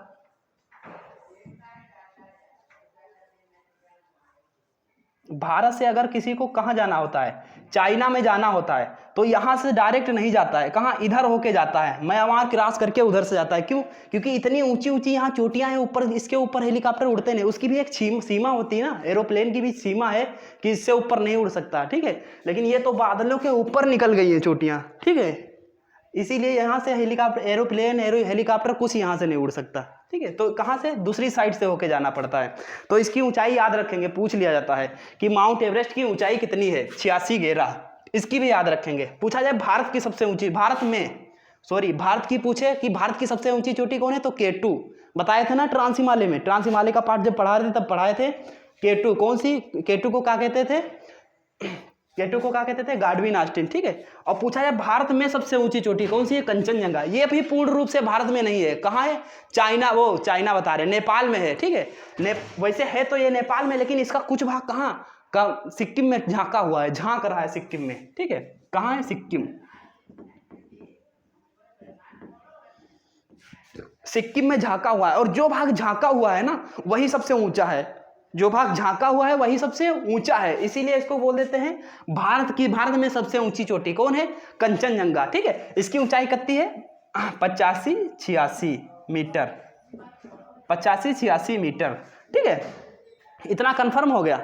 भारत से अगर किसी को कहाँ जाना होता है, चाइना में जाना होता है, तो यहाँ से डायरेक्ट नहीं जाता है, कहाँ, इधर होके जाता है, म्यांमार क्रॉस करके उधर से जाता है। क्यों, क्योंकि इतनी ऊंची ऊंची यहाँ चोटियाँ हैं, ऊपर इसके ऊपर हेलीकॉप्टर उड़ते नहीं। उसकी भी एक सीमा होती है ना, एरोप्लेन की भी सीमा है कि इससे ऊपर नहीं उड़ सकता, ठीक है। लेकिन ये तो बादलों के ऊपर निकल गई है चोटियाँ, ठीक है। इसीलिए यहाँ से हेलीकॉप्टर, एरोप्लेन, हेलीकॉप्टर कुछ यहाँ से नहीं उड़ सकता, ठीक है। तो कहाँ से, दूसरी साइड से होके जाना पड़ता है। तो इसकी ऊंचाई याद रखेंगे, पूछ लिया जाता है कि माउंट एवरेस्ट की ऊंचाई कितनी है, 86 इसकी भी याद रखेंगे। पूछा जाए भारत की सबसे ऊंची, भारत की पूछे कि भारत की सबसे ऊंची चोटी कौन है, तो K2 बताए थे ना ट्रांस हिमालय में। ट्रांस हिमालय का पार्ट जब पढ़ा रहे थे तब पढ़ाए थे। K2 कौन सी, K2 को क्या कहते थे, K2 को क्या कहते थे, गाडविन ऑस्टिन, ठीक है। और पूछा जाए भारत में सबसे ऊंची चोटी कौन सी है, कंचनजंगा। ये भी पूर्ण रूप से भारत में नहीं है, कहाँ है, चाइना, वो चाइना बता रहे, नेपाल में है, ठीक है। वैसे है तो ये नेपाल में, लेकिन इसका कुछ भाग कहाँ का, सिक्किम में झांका हुआ है, झांक रहा है सिक्किम में, ठीक है। कहाँ है, सिक्किम, सिक्किम में झांका हुआ है। और जो भाग झांका हुआ है ना, वही सबसे ऊंचा है। जो भाग झांका हुआ है वही सबसे ऊंचा है, इसीलिए इसको बोल देते हैं भारत में सबसे ऊंची चोटी कौन है, कंचनजंगा, ठीक है। इसकी ऊंचाई कितनी है, 85-86 मीटर, 85-86 मीटर, ठीक है। इतना कंफर्म हो गया।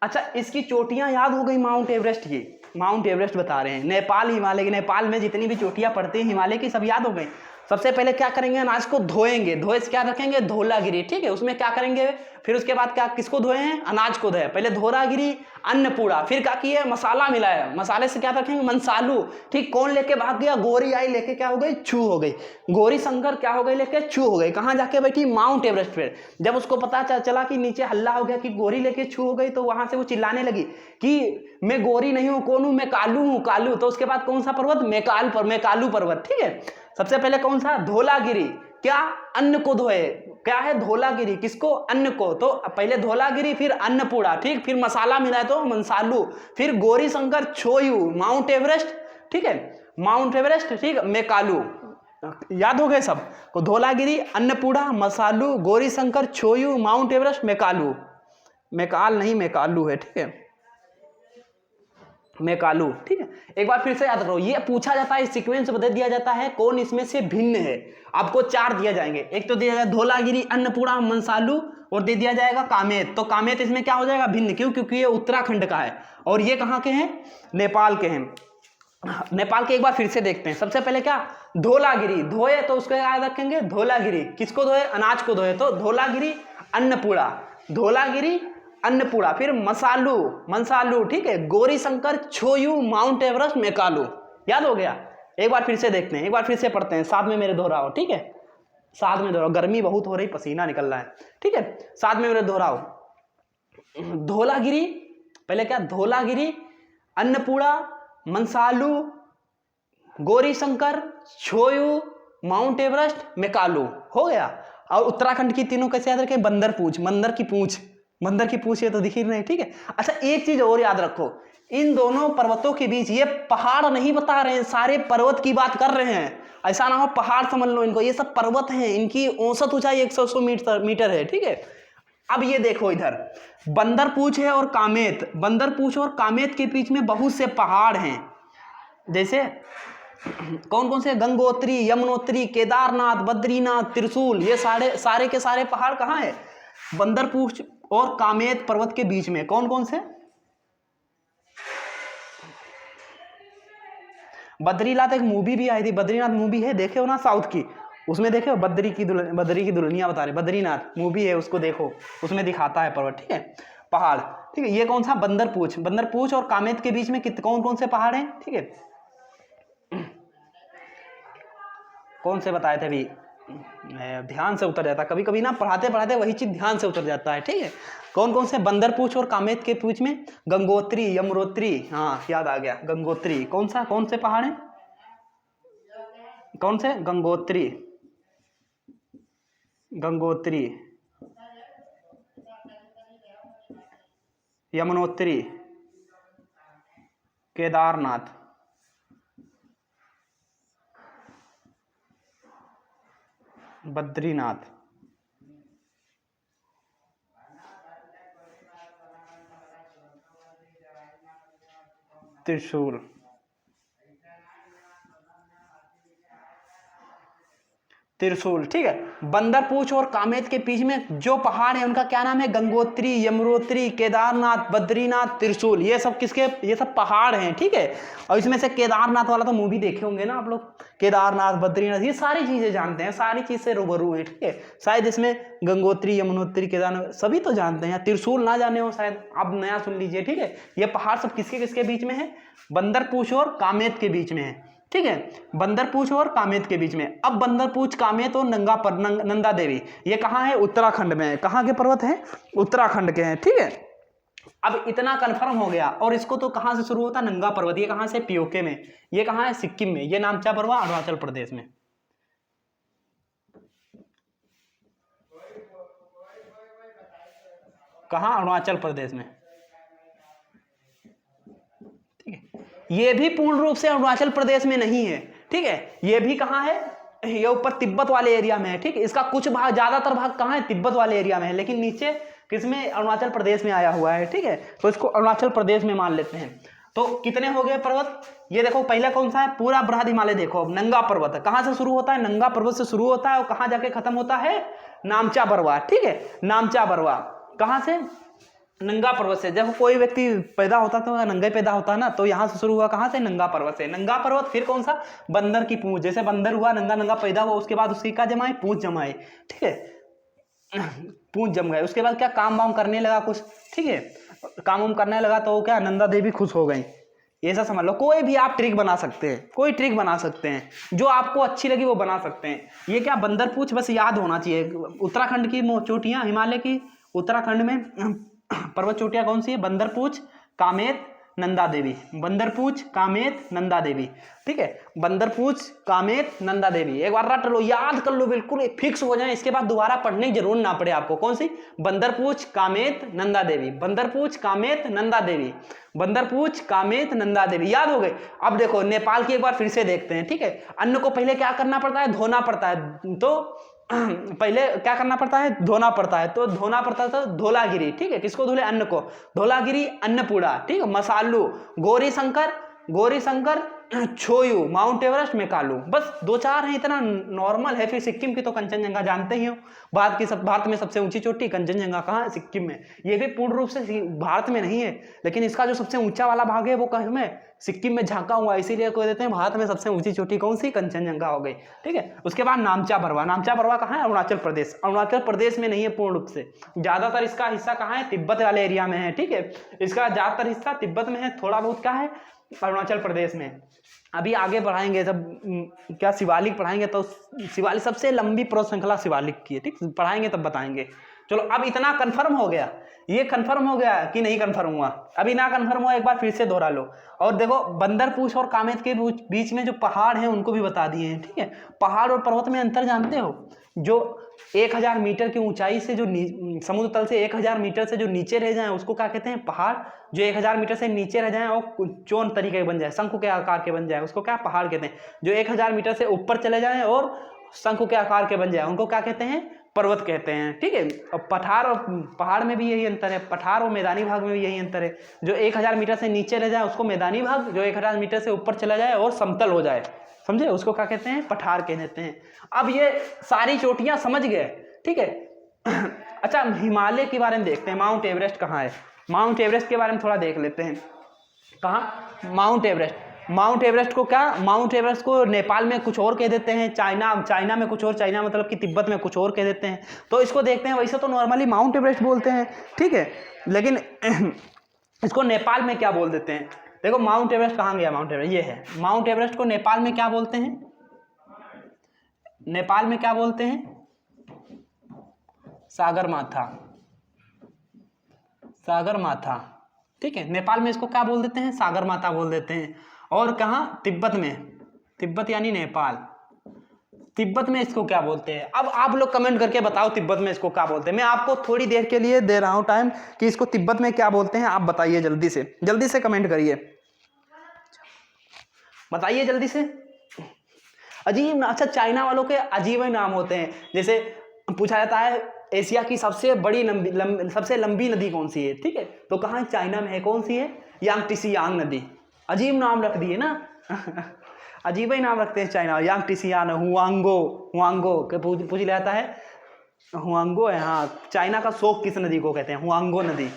अच्छा, इसकी चोटियां याद हो गई, माउंट एवरेस्ट की, माउंट एवरेस्ट बता रहे हैं। नेपाल, हिमालय की, नेपाल में जितनी भी चोटियां पड़ती हैं हिमालय की, सब याद हो गई। सबसे पहले क्या करेंगे, अनाज को धोएंगे, धोए से क्या रखेंगे, धोलागिरी, ठीक है। उसमें क्या करेंगे, फिर उसके बाद क्या, किसको धोए हैं, अनाज को धोए। पहले धोलागिरी, अन्नपूड़ा, फिर क्या किए, मसाला मिलाया, मसाले से क्या रखेंगे, मनसालू, ठीक। कौन लेके भाग गया, गोरी आई लेके क्या हो गई, छू हो गई। गौरी शंकर क्या हो गई, लेके छू हो गई। कहाँ जाके बैठी, माउंट एवरेस्ट पे। जब उसको पता चला कि नीचे हल्ला हो गया कि गोरी लेके छू हो गई, तो वहां से वो चिल्लाने लगी कि मैं गोरी नहीं हूं, कौन हूं, मैं कालू हूं, कालू। तो उसके बाद कौन सा पर्वत, मेकालू पर्वत, ठीक है। सबसे पहले कौन सा, धोलागिरी, क्या, अन्न को धोए, क्या है, धोलागिरी, किसको, अन्न को। तो पहले धोलागिरी, फिर अन्नपूड़ा, ठीक, फिर मसाला मिला तो मनसालू, फिर गौरी शंकर, छोयू, माउंट एवरेस्ट, ठीक है, माउंट एवरेस्ट, ठीक, मेकालू। याद हो गए सब को, धोलागिरी, अन्नपूड़ा, मसालू, गौरी शंकर, छोयू, माउंट एवरेस्ट, मेकालू। मेकाल नहीं, मेकालू है, ठीक है, मेकालू, ठीक है। एक बार फिर से याद रखो, ये पूछा जाता है, सीक्वेंस बता दिया जाता है, कौन इसमें से भिन्न है। आपको 4 दिया जाएंगे, एक तो दिया जाएगा धोलागिरी, अन्नपूड़ा, मनसालू, और दे दिया जाएगा कामेत। तो कामेत इसमें क्या हो जाएगा, भिन्न। क्यों, क्योंकि ये उत्तराखंड का है और ये कहाँ के हैं, नेपाल के हैं। नेपाल के एक बार फिर से देखते हैं। सबसे पहले क्या, धोलागिरी, धोए तो उसको याद रखेंगे, धोलागिरी, किसको धोए, अनाज को धोए, तो धोलागिरी, अन्नपूड़ा, धोलागिरी, अन्नपूड़ा, फिर मनसालू, ठीक है, गौरी शंकर, छोयू, माउंट एवरेस्ट, मेकालू। याद हो गया। एक बार फिर से देखते हैं, एक बार फिर से पढ़ते हैं, साथ में मेरे दोहराओ, ठीक है, साथ में दोहराओ, गर्मी बहुत हो रही, पसीना निकल रहा है, ठीक है, साथ में मेरे दोहराओ। धोलागिरी, पहले क्या, धोलागिरी, अन्नपूड़ा, मनसालू, गौरी शंकर, छोयू, माउंट एवरेस्ट, मेकालू, हो गया। और उत्तराखंड की तीनों कैसे याद रखें, मंदर की पूछ ये तो दिख ही नहीं, ठीक है। अच्छा, एक चीज और याद रखो, इन दोनों पर्वतों के बीच, ये पहाड़ नहीं बता रहे हैं, सारे पर्वत की बात कर रहे हैं। ऐसा ना हो पहाड़ समझ लो इनको, ये सब पर्वत हैं, इनकी औसत ऊंचाई 100 मीटर है, ठीक है। अब ये देखो इधर, बंदरपूछ है और कामेत, बंदरपूछ और कामेत के बीच में बहुत से पहाड़ हैं। जैसे कौन कौन से, गंगोत्री, यमुनोत्री, केदारनाथ, बद्रीनाथ, त्रिशूल, ये सारे के सारे पहाड़ कहाँ है, बंदरपूछ और कामेत पर्वत के बीच में। कौन कौन से, बद्रीनाथ एक मूवी भी आई थी, बद्रीनाथ मूवी है, देखे हो ना, साउथ की, उसमें देखे हो बद्री की दुल्हनिया बता रहे, बद्रीनाथ मूवी है, उसको देखो, उसमें दिखाता है पर्वत, ठीक है, पहाड़, ठीक है। ये कौन सा, बंदरपूछ और कामेत के बीच में कौन कौन से पहाड़ हैं, ठीक है, कौन से बताए थे अभी, ध्यान से उतर जाता, कभी कभी ना पढ़ाते पढ़ाते वही चीज ध्यान से उतर जाता है, ठीक है। कौन कौन से, बंदरपूछ और कामेत के पूछ में गंगोत्री, यमुनोत्री, हाँ याद आ गया, गंगोत्री, कौन से पहाड़ हैं, कौन से, गंगोत्री, यमुनोत्री, केदारनाथ, बद्रीनाथ, त्रिशूल, ठीक है। बंदरपूछ और कामेत के बीच में जो पहाड़ है उनका क्या नाम है, गंगोत्री, यमुनोत्री, केदारनाथ, बद्रीनाथ, त्रिशूल, ये सब किसके, ये सब पहाड़ हैं, ठीक है। और इसमें से केदारनाथ वाला तो मूवी देखे होंगे ना आप लोग, केदारनाथ, बद्रीनाथ, ये सारी चीजें जानते हैं, सारी चीज से रूबरू है, ठीक है। शायद इसमें गंगोत्री, यमुनोत्री, केदारनाथ सभी तो जानते हैं, त्रिशूल ना जाने हो शायद, आप नया सुन लीजिए, ठीक है। ये पहाड़ सब किसके किसके बीच में है, बंदरपूछ और कामेत के बीच में है, ठीक है, बंदरपूछ और कामेत के बीच में। अब बंदरपूछ, कामेत और नंदा देवी, ये कहाँ है, उत्तराखंड में है। कहाँ के पर्वत हैं, उत्तराखंड के हैं, ठीक है। अब इतना कंफर्म हो गया, और इसको तो कहाँ से शुरू होता है, नंगा पर्वत, ये कहाँ से, पीओके में, ये कहाँ है, सिक्किम में, ये नामचा पर्वत अरुणाचल प्रदेश में, कहाँ, अरुणाचल प्रदेश में, ठीक है। ये भी पूर्ण रूप से अरुणाचल प्रदेश में नहीं है, ठीक है, ये भी कहाँ है, ये ऊपर तिब्बत वाले एरिया में है, ठीक है। इसका कुछ भाग, ज्यादातर भाग कहाँ है, तिब्बत वाले एरिया में है, लेकिन नीचे किसमें, अरुणाचल प्रदेश में आया हुआ है, ठीक है। तो इसको अरुणाचल प्रदेश में मान लेते हैं। तो कितने हो गए पर्वत, ये देखो पहला कौन सा है, पूरा बृहद हिमालय देखो, नंगा पर्वत है, कहाँ से शुरू होता है, नंगा पर्वत से शुरू होता है, और कहाँ जाके खत्म होता है, नामचा बरवा, ठीक है, नामचा बरवा, कहाँ से, नंगा पर्वत से। जब कोई व्यक्ति पैदा होता तो नंगा पैदा होता है ना, तो यहाँ से शुरू हुआ, कहाँ से, नंगा पर्वत से, नंगा पर्वत, फिर कौन सा, बंदर की पूंछ, जैसे बंदर हुआ, नंगा नंगा पैदा हुआ, उसके बाद उसकी क्या जमाए, पूंछ जमाए, ठीक है, पूंछ जम गए, उसके बाद क्या, काम वाम करने लगा कुछ, ठीक है, काम वाम करने लगा, तो क्या, नंदा देवी खुश हो गई, ऐसा समझ लो। कोई भी आप ट्रिक बना सकते हैं, कोई ट्रिक बना सकते हैं, जो आपको अच्छी लगी वो बना सकते हैं। ये क्या, बंदरपूछ बस याद होना चाहिए। उत्तराखंड की चोटियां, हिमालय की उत्तराखंड में पर्वत चोटियां कौन सी है, बंदरपूछ, कामेत, नंदा देवी, बंदरपूछ, कामेत, नंदा देवी, ठीक है, बंदरपूछ, कामेत, नंदा देवी, एक बार रट लो, याद कर लो, बिल्कुल फिक्स हो जाए, इसके बाद दोबारा पढ़ने की जरूर ना पड़े आपको। कौन सी, बंदरपूछ, कामेत, नंदा देवी, बंदरपूछ, कामेत, नंदा देवी, बंदरपूछ, कामेत, नंदा देवी, याद हो गए। अब देखो नेपाल की एक बार फिर से देखते हैं, ठीक है। अन्न को पहले क्या करना पड़ता है, धोना पड़ता है, तो पहले क्या करना पड़ता है, धोना पड़ता है, तो धोना पड़ता है तो धोलागिरी, ठीक है, किसको धोले, अन्न को, धोलागिरी, अन्नपूर्णा, ठीक है, मसालू, गौरी शंकर, छोयू, माउंट एवरेस्ट, मेकालू, बस 2-4 है, इतना नॉर्मल है। फिर सिक्किम की तो कंचनजंगा जानते ही हो, भारत में सबसे ऊंची चोटी कंचनजंगा कहाँ है, सिक्किम में। ये भी पूर्ण रूप से भारत में नहीं है, लेकिन इसका जो सबसे ऊंचा वाला भाग है वो कहाँ में, सिक्किम में झांका हुआ, इसीलिए कह देते हैं भारत में सबसे ऊंची चोटी कौन सी, कंचनजंगा हो गई, ठीक है। उसके बाद नामचा बरवा कहाँ है, अरुणाचल प्रदेश में नहीं है पूर्ण रूप से, ज्यादातर इसका हिस्सा कहाँ है, तिब्बत वाले एरिया में है, ठीक है। इसका ज्यादातर हिस्सा तिब्बत में है, थोड़ा बहुत क्या है, अरुणाचल प्रदेश में। अभी आगे बढ़ाएंगे जब क्या शिवालिक पढ़ाएंगे, तो शिवालिक सबसे लंबी पर्वत श्रृंखला शिवालिक की है, ठीक, पढ़ाएंगे तब बताएंगे। चलो अब इतना कंफर्म हो गया, ये कंफर्म हो गया कि नहीं कंफर्म हुआ, अभी ना कंफर्म हुआ, एक बार फिर से दोहरा लो। और देखो बंदरपूछ और कामेत के बीच में जो पहाड़ हैं उनको भी बता दिए हैं, ठीक है। पहाड़ और पर्वत में अंतर जानते हो, जो 1000 मीटर की ऊंचाई से, जो समुद्र तल से 1000 मीटर से जो नीचे रह जाए उसको क्या कहते हैं, पहाड़। जो 1000 मीटर से नीचे रह जाए और चोन तरीके के बन जाए, शंकु के आकार के बन जाए, उसको क्या पहाड़ कहते हैं। जो 1000 मीटर से ऊपर चले जाए और शंकु के आकार के बन जाए उनको क्या कहते हैं, पर्वत कहते हैं, ठीक है। और पठार और पहाड़ में भी यही अंतर है, पठार और मैदानी भाग में भी यही अंतर है। जो 1000 मीटर से नीचे रह जाए उसको मैदानी भाग, जो 1000 मीटर से ऊपर चला जाए और समतल हो जाए, समझे, उसको क्या कहते हैं, पठार कहते हैं। अब ये सारी चोटियां समझ गए, ठीक है। अच्छा हिमालय के बारे में देखते हैं, माउंट एवरेस्ट कहाँ है, माउंट एवरेस्ट के बारे में थोड़ा देख लेते हैं। कहाँ, माउंट एवरेस्ट। माउंट एवरेस्ट को क्या, माउंट एवरेस्ट को नेपाल में कुछ और कह देते हैं, चाइना में कुछ और, चाइना मतलब कि तिब्बत में कुछ और कह देते हैं। तो इसको देखते हैं, वैसे तो नॉर्मली माउंट एवरेस्ट बोलते हैं, ठीक है, लेकिन इसको नेपाल में क्या बोल देते हैं। देखो माउंट एवरेस्ट कहाँ गया, माउंट एवरेस्ट ये है, माउंट एवरेस्ट को नेपाल में क्या बोलते हैं, नेपाल में क्या बोलते हैं, सागरमाथा, सागरमाथा, ठीक है, नेपाल में इसको क्या बोल देते हैं, सागरमाथा बोल देते हैं। और कहाँ, तिब्बत में, तिब्बत यानी नेपाल, तिब्बत में इसको क्या बोलते हैं। अब आप लोग कमेंट करके बताओ तिब्बत में इसको क्या बोलते हैं। मैं आपको थोड़ी देर के लिए दे रहा हूं टाइम कि इसको तिब्बत में क्या बोलते हैं, आप बताइए, जल्दी से कमेंट करिए, बताइए जल्दी से। अजीब, अच्छा चाइना वालों के अजीब ही नाम होते हैं, जैसे पूछा जाता है एशिया की सबसे बड़ी सबसे लंबी नदी कौन सी है, ठीक है, तो कहाँ, चाइना में है, कौन सी है, यांगटीसियांग नदी। अजीब नाम रख दिए ना अजीब ही नाम रखते हैं चाइना, यांगटीसियांग, हुआंगो के पूछ लिया जाता है, हुआंगो है, हाँ, चाइना का शोक किस नदी को कहते हैं, हुआंगो नदी।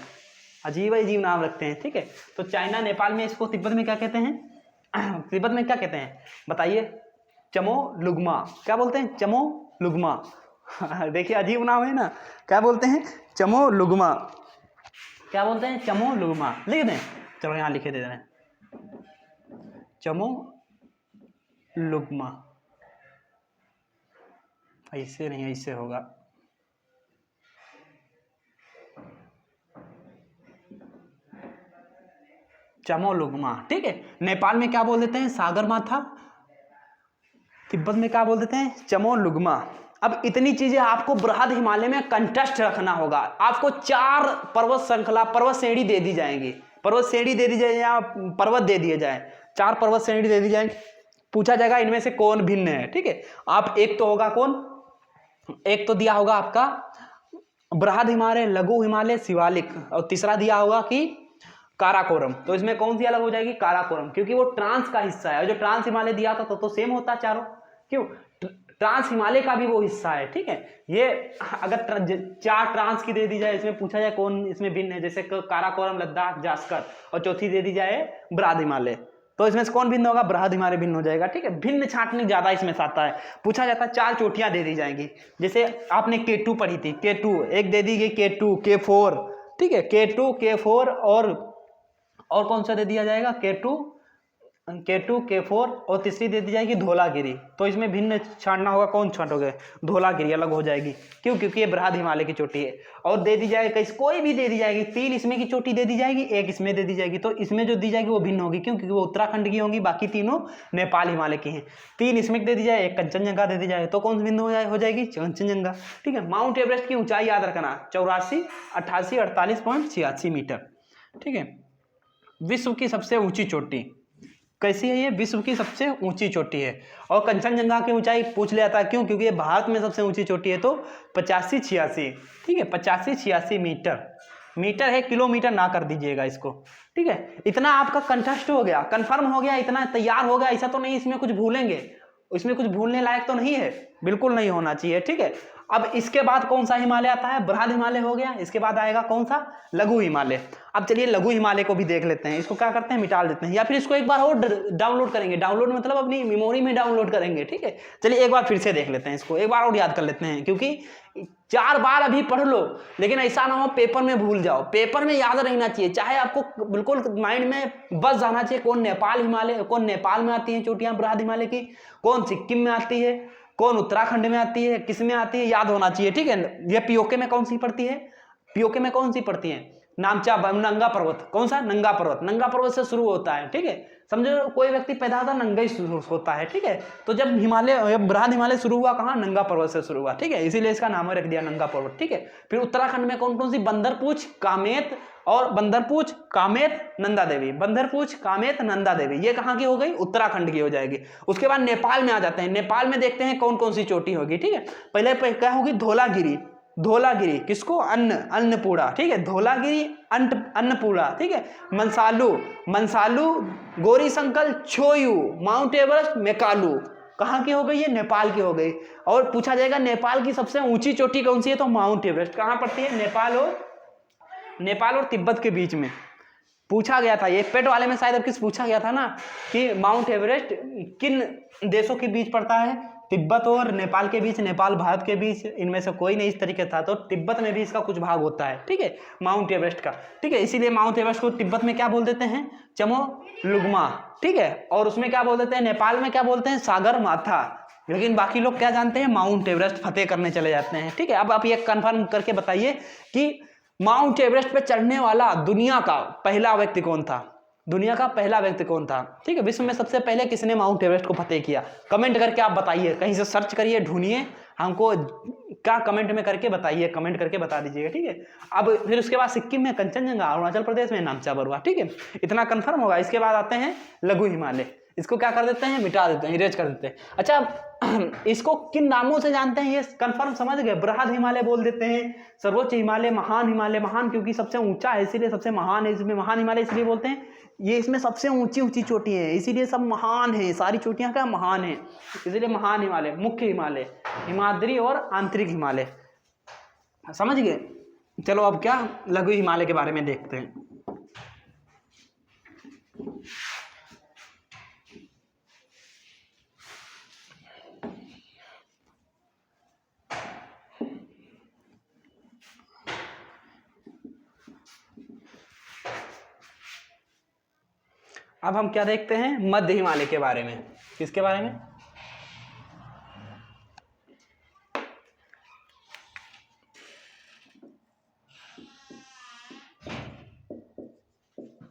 अजीब नाम रखते हैं, ठीक है। तो चाइना, नेपाल में इसको तिब्बत में क्या कहते हैं तिब्बत में क्या कहते हैं बताइए, चमोलुंगमा, क्या बोलते हैं, चमोलुंगमा देखिए अजीब नाम है ना, क्या बोलते हैं, चमोलुंगमा, क्या बोलते हैं, चमोलुंगमा, लिख दें, चलो यहाँ लिखे दे रहे हैं, चमोलुंगमा, ऐसे नहीं, ऐसे होगा, चमोलुंगमा, ठीक है। नेपाल में क्या बोल देते हैं, सागरमाथा, तिब्बत में क्या बोल देते हैं, चमोलुंगमा। अब इतनी चीजें आपको बृहद हिमालय में कंटेस्ट रखना होगा। आपको 4 पर्वत श्रृंखला, पर्वत श्रेणी दे दी जाएंगी, पर्वत श्रेणी दे दी जाए या पर्वत दे दिए जाए, 4 पर्वत श्रेणी दे दी जाए, पूछा जाएगा इनमें से कौन भिन्न है, ठीक है। आप एक तो होगा कौन, एक तो दिया होगा आपका बृहद हिमालय, लघु हिमालय, शिवालिक, और तीसरा दिया होगा कि काराकोरम। तो इसमें कौन सी अलग हो जाएगी, काराकोरम, क्योंकि वो ट्रांस का हिस्सा है, और जो ट्रांस हिमालय दिया था तो सेम होता चारों, क्यों, ट्रांस हिमालय का भी वो हिस्सा है, ठीक है। ये अगर 4 ट्रांस की दे दी जाए, इसमें पूछा जाए कौन इसमें भिन्न है, जैसे काराकोरम, लद्दाख, जास्कर, और चौथी दे दी जाए बृहद हिमालय, तो इसमें से कौन भिन्न होगा, बृहद हिमालय भिन्न हो जाएगा, ठीक है। भिन्न छांटने ज्यादा इसमें से आता है, पूछा जाता है 4 चोटियां दे दी जाएंगी, जैसे आपने K2 पढ़ी थी, K2 एक दे दी गई, K2 K4, ठीक है, K2 K4, और कौन सा दे दिया जाएगा, K2 K4, और तीसरी दे दी जाएगी धौलागिरी। तो इसमें भिन्न छांटना होगा, कौन छांटोगे, धौलागिरी अलग हो जाएगी, क्यों, क्योंकि ये बृहद हिमालय की चोटी है। और दे दी जाएगी कोई भी दे दी जाएगी, 3 इसमें की चोटी दे दी जाएगी, 1 इसमें दे दी जाएगी, तो इसमें जो दी जाएगी वो भिन्न होगी, क्यों, क्योंकि वो उत्तराखंड की होंगी, बाकी तीनों नेपाल हिमालय की हैं। 3 इसमें दे दी जाए, 1 कंचनजंगा दे दी जाए, तो कौन सी भिन्न हो जाएगी, कंचनजंगा, ठीक है। माउंट एवरेस्ट की ऊंचाई याद रखना 84, 88, 48.86 मीटर, ठीक है। विश्व की सबसे ऊंची चोटी कैसी है, ये विश्व की सबसे ऊंची चोटी है। और कंचनजंगा की ऊंचाई पूछ लिया था, क्यों, क्योंकि ये भारत में सबसे ऊंची चोटी है, तो 85-86, ठीक है, 85-86 मीटर है, किलोमीटर ना कर दीजिएगा इसको, ठीक है। इतना आपका कंटेस्ट हो गया, कंफर्म हो गया, इतना तैयार हो गया, ऐसा तो नहीं इसमें कुछ भूलेंगे, इसमें कुछ भूलने लायक तो नहीं है, बिल्कुल नहीं होना चाहिए, ठीक है। अब इसके बाद कौन सा हिमालय आता है, बृहद हिमालय हो गया, इसके बाद आएगा कौन सा, लघु हिमालय। अब चलिए लघु हिमालय को भी देख लेते हैं, इसको क्या करते हैं, मिटा देते हैं, या फिर इसको एक बार और डाउनलोड करेंगे, डाउनलोड मतलब अपनी मेमोरी में डाउनलोड करेंगे, ठीक है। चलिए एक बार फिर से देख लेते हैं, इसको एक बार और याद कर लेते हैं, क्योंकि 4 बार अभी पढ़ लो, लेकिन ऐसा ना हो पेपर में भूल जाओ, पेपर में याद रहना चाहिए, चाहे आपको बिल्कुल माइंड में बस जाना चाहिए, कौन नेपाल में आती है चोटियां बृहद हिमालय की, कौन सिक्किम में आती है, कौन उत्तराखंड में आती है, किस में आती है, याद होना चाहिए, ठीक है। ये पीओके में कौन सी पड़ती है, पीओके में कौन सी पड़ती है, नामचा, नंगा पर्वत, कौन सा, नंगा पर्वत से शुरू होता है, ठीक है। समझो कोई व्यक्ति पैदा होता नंगा ही शुरू होता है, ठीक है। तो जब बृहद हिमालय शुरू हुआ कहाँ, नंगा पर्वत से शुरू हुआ, ठीक है, इसीलिए इसका नाम रख दिया नंगा पर्वत, ठीक है। फिर उत्तराखंड में कौन कौन सी, बंदरपूछ, कामेत, नंदा देवी, ये कहाँ की हो गई, उत्तराखंड की हो जाएगी। उसके बाद नेपाल में आ जाते हैं, नेपाल में देखते हैं कौन कौन सी चोटी होगी, ठीक है। पहले क्या होगी, धौलागिरी, किसको, अन्नपूर्णा, ठीक है, धौलागिरी, अन्नपूर्णा, ठीक है। मनसालू, गौरीशंकर, छोयू, माउंट एवरेस्ट, मेकालू, कहाँ की हो गई, ये नेपाल की हो गई। और पूछा जाएगा नेपाल की सबसे ऊंची चोटी कौन सी है, तो माउंट एवरेस्ट। कहाँ पड़ती है, नेपाल और तिब्बत के बीच में, पूछा गया था, ये पेट वाले में शायद अब किस पूछा गया था ना कि माउंट एवरेस्ट किन देशों के बीच पड़ता है, तिब्बत और नेपाल के बीच, नेपाल भारत के बीच, इनमें से कोई नहीं इस तरीके था, तो तिब्बत में भी इसका कुछ भाग होता है, ठीक है, माउंट एवरेस्ट का, ठीक है। इसीलिए माउंट एवरेस्ट को तिब्बत में क्या बोल देते हैं, चमोलुंगमा, ठीक है, और उसमें क्या बोल देते हैं, नेपाल में क्या बोलते हैं, सागर माथा, लेकिन बाकी लोग क्या जानते हैं, माउंट एवरेस्ट फतेह करने चले जाते हैं, ठीक है। अब आप ये कंफर्म करके बताइए कि माउंट एवरेस्ट पे चढ़ने वाला दुनिया का पहला व्यक्ति कौन था, दुनिया का पहला व्यक्ति कौन था, ठीक है, विश्व में सबसे पहले किसने माउंट एवरेस्ट को फतेह किया, कमेंट करके आप बताइए, कहीं से सर्च करिए, ढूंढिए, हमको क्या कमेंट में करके बताइए, कमेंट करके बता दीजिएगा, ठीक है। अब फिर उसके बाद सिक्किम में कंचनजंगा, अरुणाचल प्रदेश में नामचा बरुआ, ठीक है, इतना कंफर्म होगा। इसके बाद आते हैं लघु हिमालय, इसको क्या कर देते हैं, मिटा देते हैं, इरेज कर देते हैं। अच्छा, इसको किन नामों से जानते हैं ये कंफर्म समझ गए, बृहद हिमालय बोल देते हैं, सर्वोच्च हिमालय, महान क्योंकि सबसे ऊंचा है इसीलिए सबसे महान है, इसमें महान हिमालय इसलिए बोलते हैं, ये इसमें सबसे ऊंची ऊंची चोटी है इसीलिए सब महान है, सारी चोटियां क्या महान है, इसीलिए महान हिमालय, मुख्य हिमालय, हिमाद्री और आंतरिक हिमालय, समझ गए। चलो अब क्या लघु हिमालय के बारे में देखते हैं। अब हम क्या देखते हैं, मध्य हिमालय के बारे में, किसके बारे में,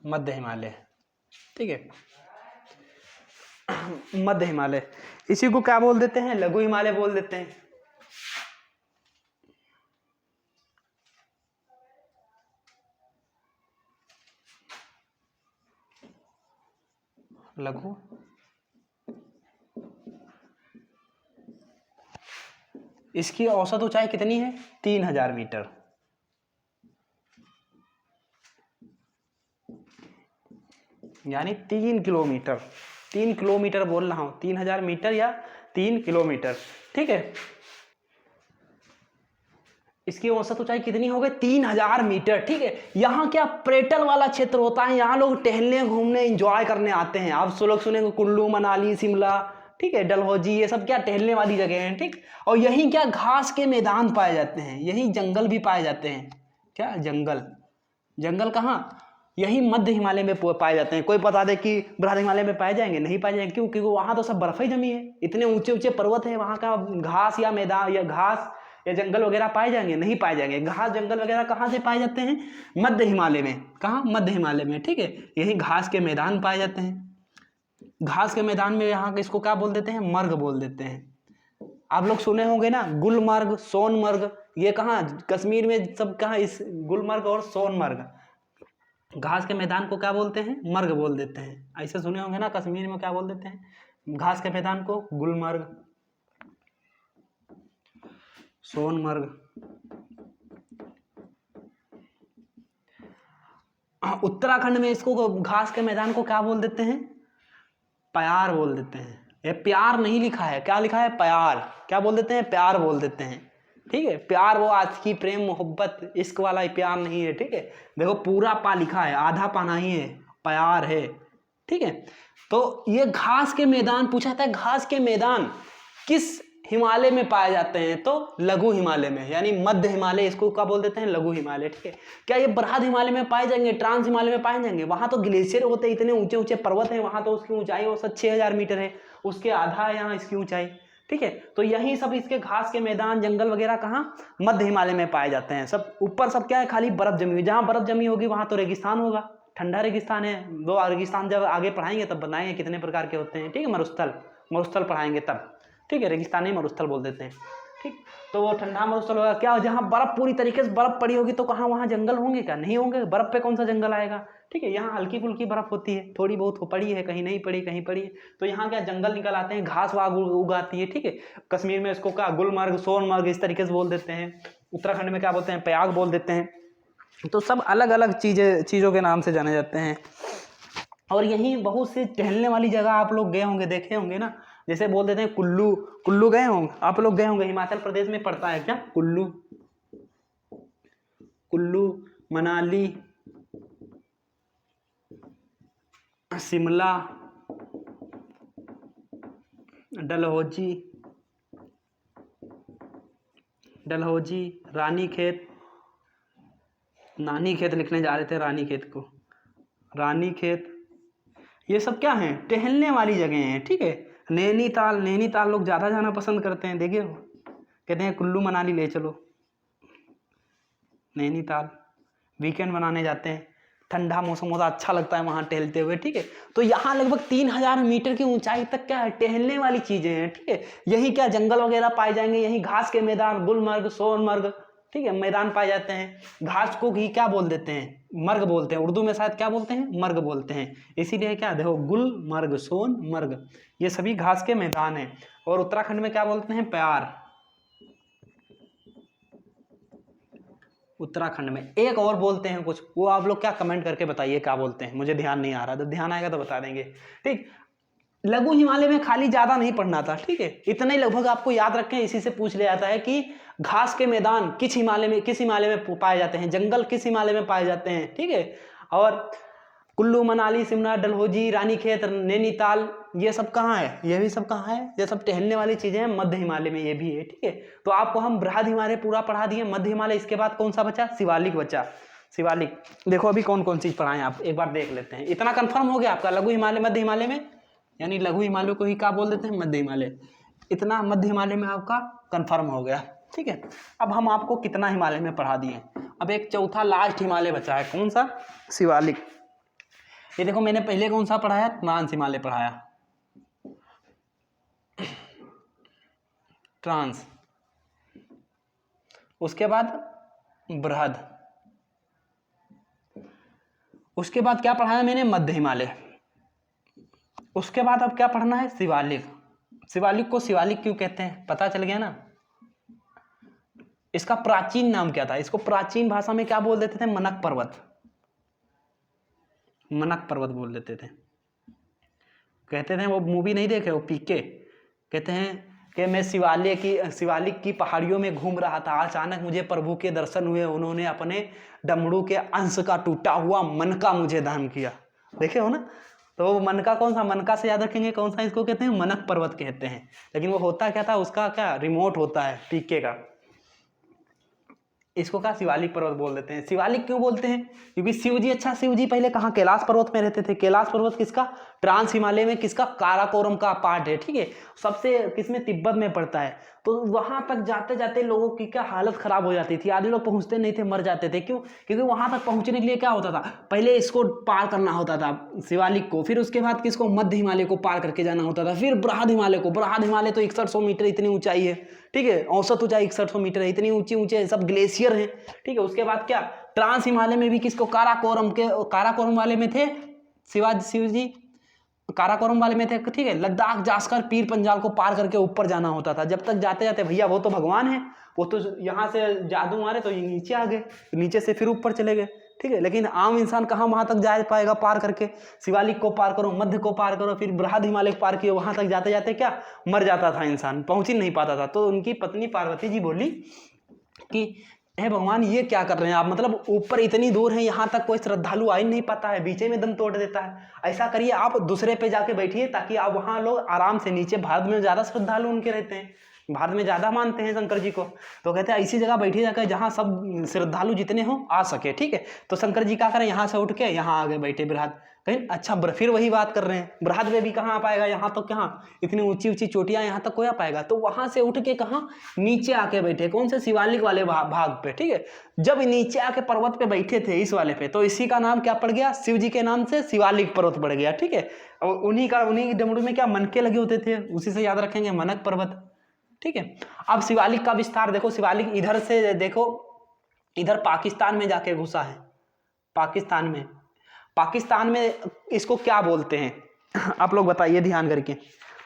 मध्य हिमालय, ठीक है, मध्य हिमालय, इसी को क्या बोल देते हैं, लघु हिमालय बोल देते हैं। लघु, इसकी औसत ऊंचाई कितनी है, 3000 मीटर, यानी 3 किलोमीटर, 3 किलोमीटर बोल रहा हूं, 3000 मीटर या 3 किलोमीटर, ठीक है। इसकी औसत ऊंचाई कितनी हो गई, 3000 मीटर, ठीक है। यहाँ क्या पर्यटन वाला क्षेत्र होता है, यहाँ लोग टहलने घूमने एंजॉय करने आते हैं, आप लोग सुनेंगे कुल्लू मनाली शिमला, ठीक है, डलहौजी, ये सब क्या टहलने वाली जगह हैं, ठीक। और यहीं क्या घास के मैदान पाए जाते हैं, यहीं जंगल भी पाए जाते हैं, क्या जंगल, जंगल कहाँ, यही मध्य हिमालय में पाए जाते हैं। कोई बता दे कि बृहद हिमालय में पाए जाएंगे, नहीं पाए जाएंगे, क्यों, क्योंकि वहां तो सब बर्फ ही जमी है, इतने ऊंचे ऊंचे पर्वत है, वहां का घास या मैदान या घास या जंगल वगैरह पाए जाएंगे, नहीं पाए जाएंगे। घास जंगल वगैरह कहाँ से पाए जाते हैं, मध्य हिमालय में, कहाँ, मध्य हिमालय में, ठीक है, यही घास के मैदान पाए जाते हैं। घास के मैदान में यहाँ इसको क्या बोल देते हैं, मर्ग बोल देते हैं। आप लोग सुने होंगे ना गुलमर्ग, सोनमर्ग, ये कहाँ, कश्मीर में सब कहाँ, इस गुलमर्ग और सोनमर्ग, घास के मैदान को क्या बोलते हैं, मर्ग बोल देते हैं। ऐसे सुने होंगे ना, कश्मीर में क्या बोल देते हैं, घास के मैदान को गुलमर्ग, सोनमर्ग। उत्तराखंड में इसको घास के मैदान को क्या बोल देते हैं, प्यार बोल देते हैं। ये प्यार नहीं लिखा है, क्या लिखा है, प्यार, क्या बोल देते हैं, प्यार बोल देते हैं, ठीक है। प्यार वो आज की प्रेम मोहब्बत इश्क वाला प्यार नहीं है, ठीक है, देखो पूरा पा लिखा है, आधा पा नहीं है, प्यार है, ठीक है। तो ये घास के मैदान पूछा था, घास के मैदान किस हिमालय में पाए जाते हैं, तो लघु हिमालय में, यानी मध्य हिमालय, इसको क्या बोल देते हैं, लघु हिमालय, ठीक है। क्या ये बृहद हिमालय में पाए जाएंगे, ट्रांस हिमालय में पाए जाएंगे, वहां तो ग्लेशियर होते हैं, इतने ऊंचे ऊंचे पर्वत हैं, वहां तो उसकी ऊंचाई औसत 6000 मीटर है, उसके आधा है यहाँ इसकी ऊंचाई, ठीक है। तो यही सब इसके घास के मैदान जंगल वगैरह कहाँ, मध्य हिमालय में पाए जाते हैं। सब ऊपर सब क्या है, खाली बर्फ जमी हुई, जहाँ बर्फ जमी होगी वहां तो रेगिस्तान होगा, ठंडा रेगिस्तान है। वो रेगिस्तान जब आगे पढ़ाएंगे तब बताएंगे कितने प्रकार के होते हैं, ठीक है। मरुस्थल पढ़ाएंगे तब, ठीक है, रेगिस्तानी मरुस्थल बोल देते हैं, ठीक। तो वो ठंडा मरुस्थल होगा, क्या जहाँ बर्फ पूरी तरीके से बर्फ पड़ी होगी, तो कहाँ वहाँ जंगल होंगे क्या, नहीं होंगे, बर्फ पे कौन सा जंगल आएगा, ठीक है। यहाँ हल्की फुल्की बर्फ होती है, थोड़ी बहुत पड़ी है, कहीं नहीं पड़ी, कहीं पड़ी है, तो यहाँ क्या जंगल निकल आते हैं, घास वाग उगाती है, ठीक है। कश्मीर में इसको क्या गुलमर्ग, सोनमर्ग इस तरीके से बोल देते हैं। उत्तराखंड में क्या बोलते हैं, प्रयाग बोल देते हैं। तो सब अलग अलग चीज़ों के नाम से जाने जाते हैं। और यहीं बहुत सी टहलने वाली जगह आप लोग गए होंगे, देखे होंगे ना, जैसे बोल देते हैं कुल्लू गए होंगे, आप लोग गए होंगे, हिमाचल प्रदेश में पड़ता है क्या, कुल्लू मनाली, शिमला, डलहौजी, रानीखेत, नानीखेत लिखने जा रहे थे रानीखेत को, रानीखेत, ये सब क्या हैं, टहलने वाली जगह हैं, ठीक है। नैनीताल लोग ज़्यादा जाना पसंद करते हैं, देखिए कहते हैं कुल्लू मनाली ले चलो, नैनीताल वीकेंड बनाने जाते हैं, ठंडा मौसम होता है, अच्छा लगता है वहाँ टहलते हुए, ठीक है। तो यहाँ लगभग 3000 मीटर की ऊंचाई तक क्या है, टहलने वाली चीज़ें हैं, ठीक है। यही क्या जंगल वगैरह पाए जाएंगे, यही घास के मैदान, गुलमर्ग, सोनमर्ग, ठीक है, मैदान पाए जाते हैं। घास को ही क्या बोल देते हैं, मर्ग बोलते हैं, उर्दू में शायद क्या बोलते हैं, मर्ग बोलते हैं। इसीलिए क्या देखो, गुलमर्ग, सोनमर्ग, ये सभी घास के मैदान हैं। और उत्तराखंड में क्या बोलते हैं, प्यार। उत्तराखंड में एक और बोलते हैं कुछ, वो आप लोग क्या कमेंट करके बताइए क्या बोलते हैं, मुझे ध्यान नहीं आ रहा, जब ध्यान आएगा तो बता देंगे, ठीक। लघु हिमालय में खाली ज्यादा नहीं पढ़ना था, ठीक है, इतना ही लगभग आपको याद रखें। इसी से पूछ लिया जाता है कि घास के मैदान किस हिमालय में पाए जाते हैं, जंगल किस हिमालय में पाए जाते हैं, ठीक है। और कुल्लू मनाली, शिमला, डलहौजी, रानीखेत, नैनीताल, ये सब कहाँ है, ये भी सब कहाँ है, ये सब टहलने वाली चीजें हैं, मध्य हिमालय में ये भी है, ठीक है। तो आपको हम बृहद हिमालय पूरा पढ़ा दिए, मध्य हिमालय, इसके बाद कौन सा बचा, शिवालिक बचा। शिवालिक देखो अभी कौन कौन चीज पढ़ाएं आप, एक बार देख लेते हैं। इतना कंफर्म हो गया आपका, लघु हिमालय, मध्य हिमालय में, यानी लघु हिमालय को ही क्या बोल देते हैं, मध्य हिमालय। इतना मध्य हिमालय में आपका कंफर्म हो गया, ठीक है। अब हम आपको कितना हिमालय में पढ़ा दिए, अब एक चौथा लास्ट हिमालय बचा है, कौन सा, शिवालिक। ये देखो मैंने पहले कौन सा पढ़ाया, ट्रांस हिमालय पढ़ाया, ट्रांस, उसके बाद बृहद, उसके बाद क्या पढ़ाया मैंने, मध्य हिमालय। उसके बाद अब क्या पढ़ना है, शिवालिक। शिवालिक को शिवालिक क्यों कहते हैं, पता चल गया ना। इसका प्राचीन नाम क्या था, इसको प्राचीन भाषा में क्या बोल देते थे, मनक पर्वत, मनक पर्वत बोल देते थे। कहते थे, वो मूवी नहीं देखे, वो पीके, कहते हैं कि मैं शिवालिक की पहाड़ियों में घूम रहा था, अचानक मुझे प्रभु के दर्शन हुए, उन्होंने अपने डमरू के अंश का टूटा हुआ मन का मुझे दान किया। देखे हो ना। तो मन का कौन सा, मन का से याद रखेंगे कौन सा, इसको कहते हैं मनक पर्वत कहते हैं। लेकिन वो होता क्या था, उसका क्या रिमोट होता है पीके का, इसको क्या शिवालिक पर्वत बोल देते हैं। शिवालिक क्यों बोलते हैं, क्योंकि शिव जी, अच्छा शिव जी पहले कहाँ, कैलाश पर्वत में रहते थे। कैलाश पर्वत किसका, ट्रांस हिमालय में किसका, काराकोरम का पार्ट है, ठीक है। सबसे किसमें, तिब्बत में पड़ता है। तो वहां तक जाते जाते लोगों की क्या हालत खराब हो जाती थी, आधे लोग पहुंचते नहीं थे, मर जाते थे। क्यों, क्योंकि वहां तक पहुंचने के लिए क्या होता था, पहले इसको पार करना होता था शिवालिक को, फिर उसके बाद किसको, मध्य हिमालय को पार करके जाना होता था, फिर बृहद हिमालय को। बृहद हिमालय तो 6100 मीटर इतनी ऊंचाई है, ठीक है, औसत ऊंचाई 6100 मीटर है, इतनी ऊंचे सब ग्लेशियर हैं, ठीक है। उसके बाद क्या, ट्रांस हिमालय में भी किसको, काराकोरम वाले में थे शिव जी, काराकोरम वाले में थे, ठीक है। लद्दाख जाकर पीर पंजाल को पार करके ऊपर जाना होता था। जब तक जाते जाते भैया वो तो भगवान है, वो तो यहाँ से जादू मारे तो ये नीचे आ गए, नीचे से फिर ऊपर चले गए, ठीक है। लेकिन आम इंसान कहाँ वहां तक जा पाएगा पार करके। शिवालिक को पार करो, मध्य को पार करो, फिर बृहद हिमालय पार किए, वहां तक जाते जाते क्या मर जाता था इंसान, पहुंच ही नहीं पाता था। तो उनकी पत्नी पार्वती जी बोली कि हे भगवान ये क्या कर रहे हैं आप, मतलब ऊपर इतनी दूर है, यहाँ तक कोई श्रद्धालु आ ही नहीं पाता है, बीचे में दम तोड़ देता है। ऐसा करिए आप दूसरे पे जाके बैठिए, ताकि आप वहाँ लोग आराम से, नीचे भारत में ज़्यादा श्रद्धालु उनके रहते हैं, भारत में ज़्यादा मानते हैं शंकर जी को। तो कहते हैं ऐसी जगह बैठिए जाकर जहाँ सब श्रद्धालु जितने हो आ सके, ठीक है। तो शंकर जी क्या करें, यहाँ से उठ के यहाँ आ गए बैठे बृहद। कहीं अच्छा फिर वही बात कर रहे हैं, बृहद में भी कहाँ आ पाएगा, यहाँ तो कहाँ इतनी ऊंची ऊंची चोटियां, यहाँ तक कोई आ पाएगा। तो वहां से उठ के कहाँ नीचे आके बैठे, कौन से, शिवालिक वाले भाग पे, ठीक है। जब नीचे आके पर्वत पे बैठे थे इस वाले पे, तो इसी का नाम क्या पड़ गया, शिव जी के नाम से शिवालिक पर्वत पड़ गया, ठीक है। और उन्हीं डमरू में क्या मनके लगे होते थे, उसी से याद रखेंगे मनक पर्वत, ठीक है। अब शिवालिक का विस्तार देखो, शिवालिक इधर से देखो, इधर पाकिस्तान में जाके घुसा है, पाकिस्तान में इसको क्या बोलते हैं आप लोग बताइए ध्यान करके।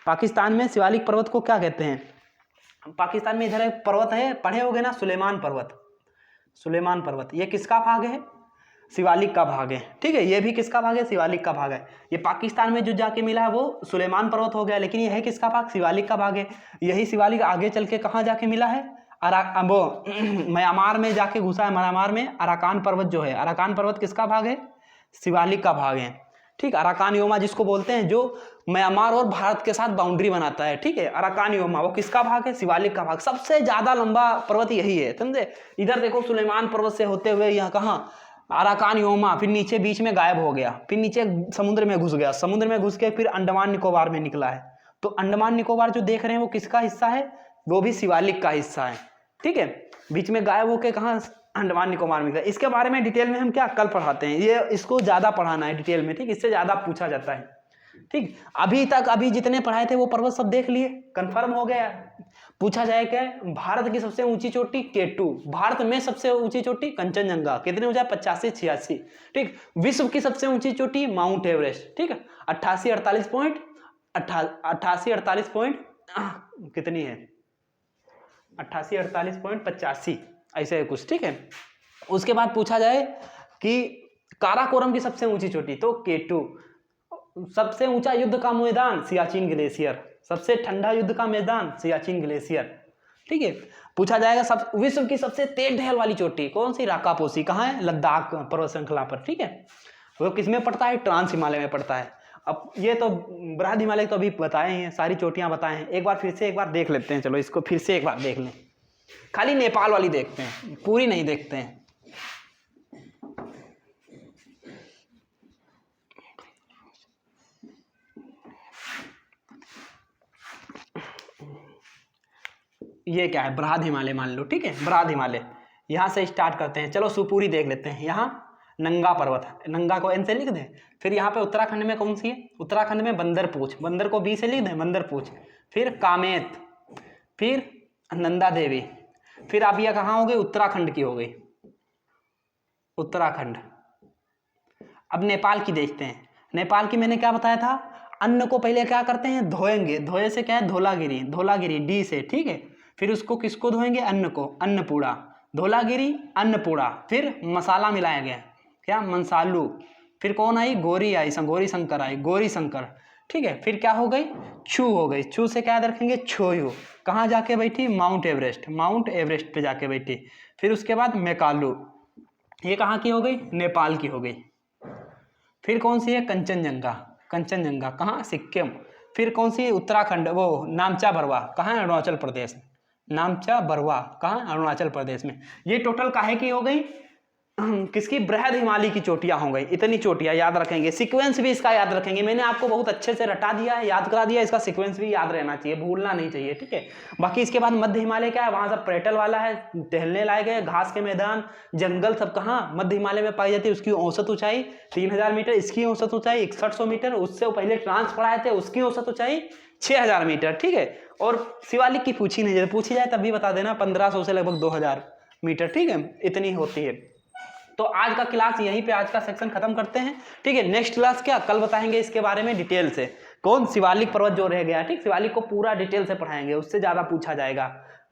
पाकिस्तान में शिवालिक पर्वत को क्या कहते हैं। पाकिस्तान में इधर एक पर्वत है, पढ़े होगे ना, सुलेमान पर्वत, ये किसका भाग है, शिवालिक का भाग है, ठीक है। ये भी किसका भाग है, शिवालिक का भाग है। ये पाकिस्तान में जो जाके मिला है वो सुलेमान पर्वत हो गया, लेकिन ये है किसका भाग, शिवालिक का भाग है। यही शिवालिक आगे चल के कहाँ जाके मिला है, वो म्यांमार में जाके घुसा है। म्यांमार में अराकान पर्वत जो है, अराकान पर्वत किसका भाग है, शिवालिक का भाग है, ठीक, अराकान योमा जिसको बोलते हैं, जो म्यांमार और भारत के साथ बाउंड्री बनाता है, ठीक है। अराकान योमा वो किसका भाग है? शिवालिक का भाग। सबसे ज्यादा लंबा पर्वत यही है, समझे। इधर देखो सुलेमान पर्वत से होते हुए यहाँ कहाँ अराकान योमा, फिर नीचे बीच में गायब हो गया, फिर नीचे समुद्र में घुस गया, समुद्र में घुस के फिर अंडमान निकोबार में निकला है। तो अंडमान निकोबार जो देख रहे हैं वो किसका हिस्सा है? वो भी शिवालिक का हिस्सा है, ठीक है। बीच में गायब होके कहाँ? अंडमान निकोबार में। इसके बारे में डिटेल में हम क्या कल पढ़ाते हैं, ये इसको ज्यादा पढ़ाना है डिटेल में, ठीक। इससे ज्यादा पूछा जाता है, ठीक। अभी जितने पढ़ाए थे वो पर्वत सब देख लिए, कंफर्म हो गया। पूछा जाए क्या? भारत की सबसे ऊंची चोटी K2, भारत में सबसे ऊंची चोटी कंचनजंगा, कितनी ऊंचाई? 85-86, ठीक। विश्व की सबसे ऊंची चोटी माउंट एवरेस्ट, ठीक है, 88 पॉइंट कितनी है? 88.85 ऐसे है कुछ, ठीक है। उसके बाद पूछा जाए कि काराकोरम की सबसे ऊंची चोटी, तो K2। सबसे ऊंचा युद्ध का मैदान सियाचिन ग्लेशियर, सबसे ठंडा युद्ध का मैदान सियाचिन ग्लेशियर, ठीक है। पूछा जाएगा सब विश्व की सबसे तेज ढल वाली चोटी कौन सी? राकापोसी, कहाँ है? लद्दाख पर्वत श्रृंखला पर, ठीक है। वो किसमें पड़ता है? ट्रांस हिमालय में पड़ता है। अब ये तो बृहद हिमालय तो अभी बताए हैं, सारी चोटियां बताए हैं। एक बार फिर से एक बार देख लेते हैं, चलो इसको फिर से एक बार देख लें। खाली नेपाल वाली देखते हैं, पूरी नहीं देखते हैं। ये क्या है? बृहद हिमालय मान लो, ठीक है, बृहद हिमालय। यहाँ से स्टार्ट करते हैं, चलो सुपूरी देख लेते हैं। यहाँ नंगा पर्वत है, नंगा को N से लिख दें। फिर यहाँ पे उत्तराखंड में कौन सी है? उत्तराखंड में बंदरपूछ, बंदर को B से लिख दें, बंदरपूछ। फिर कामेत, फिर नंदा देवी, फिर अब यह कहाँ हो गई? उत्तराखंड की हो गई, उत्तराखंड। अब नेपाल की देखते हैं। नेपाल की मैंने क्या बताया था? अन्न को पहले क्या करते हैं? धोएंगे, धोए से क्या है? धोलागिरी, धोलागिरी D से, ठीक है। फिर उसको किसको धोएंगे? अन्न को, अन्नपूर्णा, धोलागिरी, अन्नपूर्णा। फिर मसाला मिलाया गया, क्या? मंसालू। फिर कौन आई? गोरी आई, गौरी शंकर आई, गौरी शंकर, ठीक है। फिर क्या हो गई? छू हो गई, छू से क्या याद रखेंगे? छोयू। कहाँ जाके बैठी? माउंट एवरेस्ट, माउंट एवरेस्ट पे जाके बैठी। फिर उसके बाद मेकालू, ये कहाँ की हो गई? नेपाल की हो गई। फिर कौन सी है? कंचनजंगा, कंचनजंगा कहाँ? सिक्किम। फिर कौन सी? उत्तराखंड, वो नामचा बरवा, कहाँ? अरुणाचल प्रदेश, नामचा बरवा कहाँ? अरुणाचल प्रदेश में। ये टोटल काहे की हो गई? किसकी? बृहद हिमालय की चोटियां हो गई। इतनी चोटियां याद रखेंगे, सीक्वेंस भी इसका याद रखेंगे। मैंने आपको बहुत अच्छे से रटा दिया है, याद करा दिया, इसका सीक्वेंस भी याद रहना चाहिए, भूलना नहीं चाहिए, ठीक है। बाकी इसके बाद मध्य हिमालय क्या है? वहां सब पर्यटन वाला है, टहलने लायक है, घास के मैदान, जंगल सब कहाँ? मध्य हिमालय में पाई जाती है। उसकी औसत ऊंचाई 3000 मीटर, इसकी औसत ऊंचाई 6100 मीटर। उससे पहले ट्रांस पढ़ाए थे, उसकी औसत ऊंचाई 6000 मीटर, ठीक है। और शिवालिक की पूछी नहीं जाती, पूछी जाए तब भी बता देना, 1500 से लगभग 2000 मीटर, ठीक है, इतनी होती है। तो आज का क्लास यहीं पे, आज का सेक्शन खत्म करते हैं, ठीक है। नेक्स्ट क्लास क्या? कल बताएंगे इसके बारे में डिटेल से। कौन? शिवालिक पर्वत जो रह गया, ठीक, शिवालिक को पूरा डिटेल से पढ़ाएंगे, उससे ज्यादा पूछा जाएगा,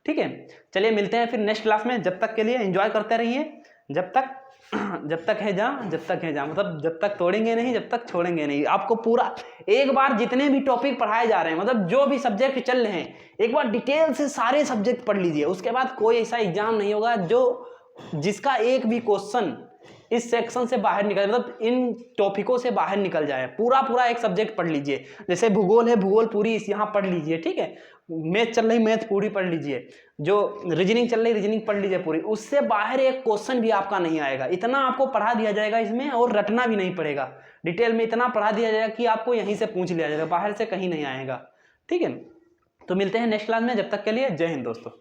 ठीक है। चलिए मिलते हैं फिर नेक्स्ट क्लास में। जब तक के लिए एंजॉय करते रहिए, जब तक है जहाँ, जब तक है जहाँ, मतलब जब तक तोड़ेंगे नहीं, जब तक छोड़ेंगे नहीं। आपको पूरा एक बार जितने भी टॉपिक पढ़ाए जा रहे हैं, मतलब जो भी सब्जेक्ट चल रहे हैं, एक बार डिटेल से सारे सब्जेक्ट पढ़ लीजिए। उसके बाद कोई ऐसा एग्जाम नहीं होगा जिसका एक भी क्वेश्चन इस सेक्शन से बाहर निकल, मतलब इन टॉपिकों से बाहर निकल जाए। पूरा एक सब्जेक्ट पढ़ लीजिए। जैसे भूगोल है, भूगोल पूरी यहाँ पढ़ लीजिए, ठीक है। मैथ चल रही, मैथ पूरी पढ़ लीजिए। जो रीजनिंग चल रही, रीजनिंग पढ़ लीजिए पूरी। उससे बाहर एक क्वेश्चन भी आपका नहीं आएगा। इतना आपको पढ़ा दिया जाएगा इसमें, और रटना भी नहीं पड़ेगा। डिटेल में इतना पढ़ा दिया जाएगा कि आपको यहीं से पूछ लिया जाएगा, बाहर से कहीं नहीं आएगा, ठीक है। तो मिलते हैं नेक्स्ट क्लास में, जब तक के लिए जय हिंद दोस्तों।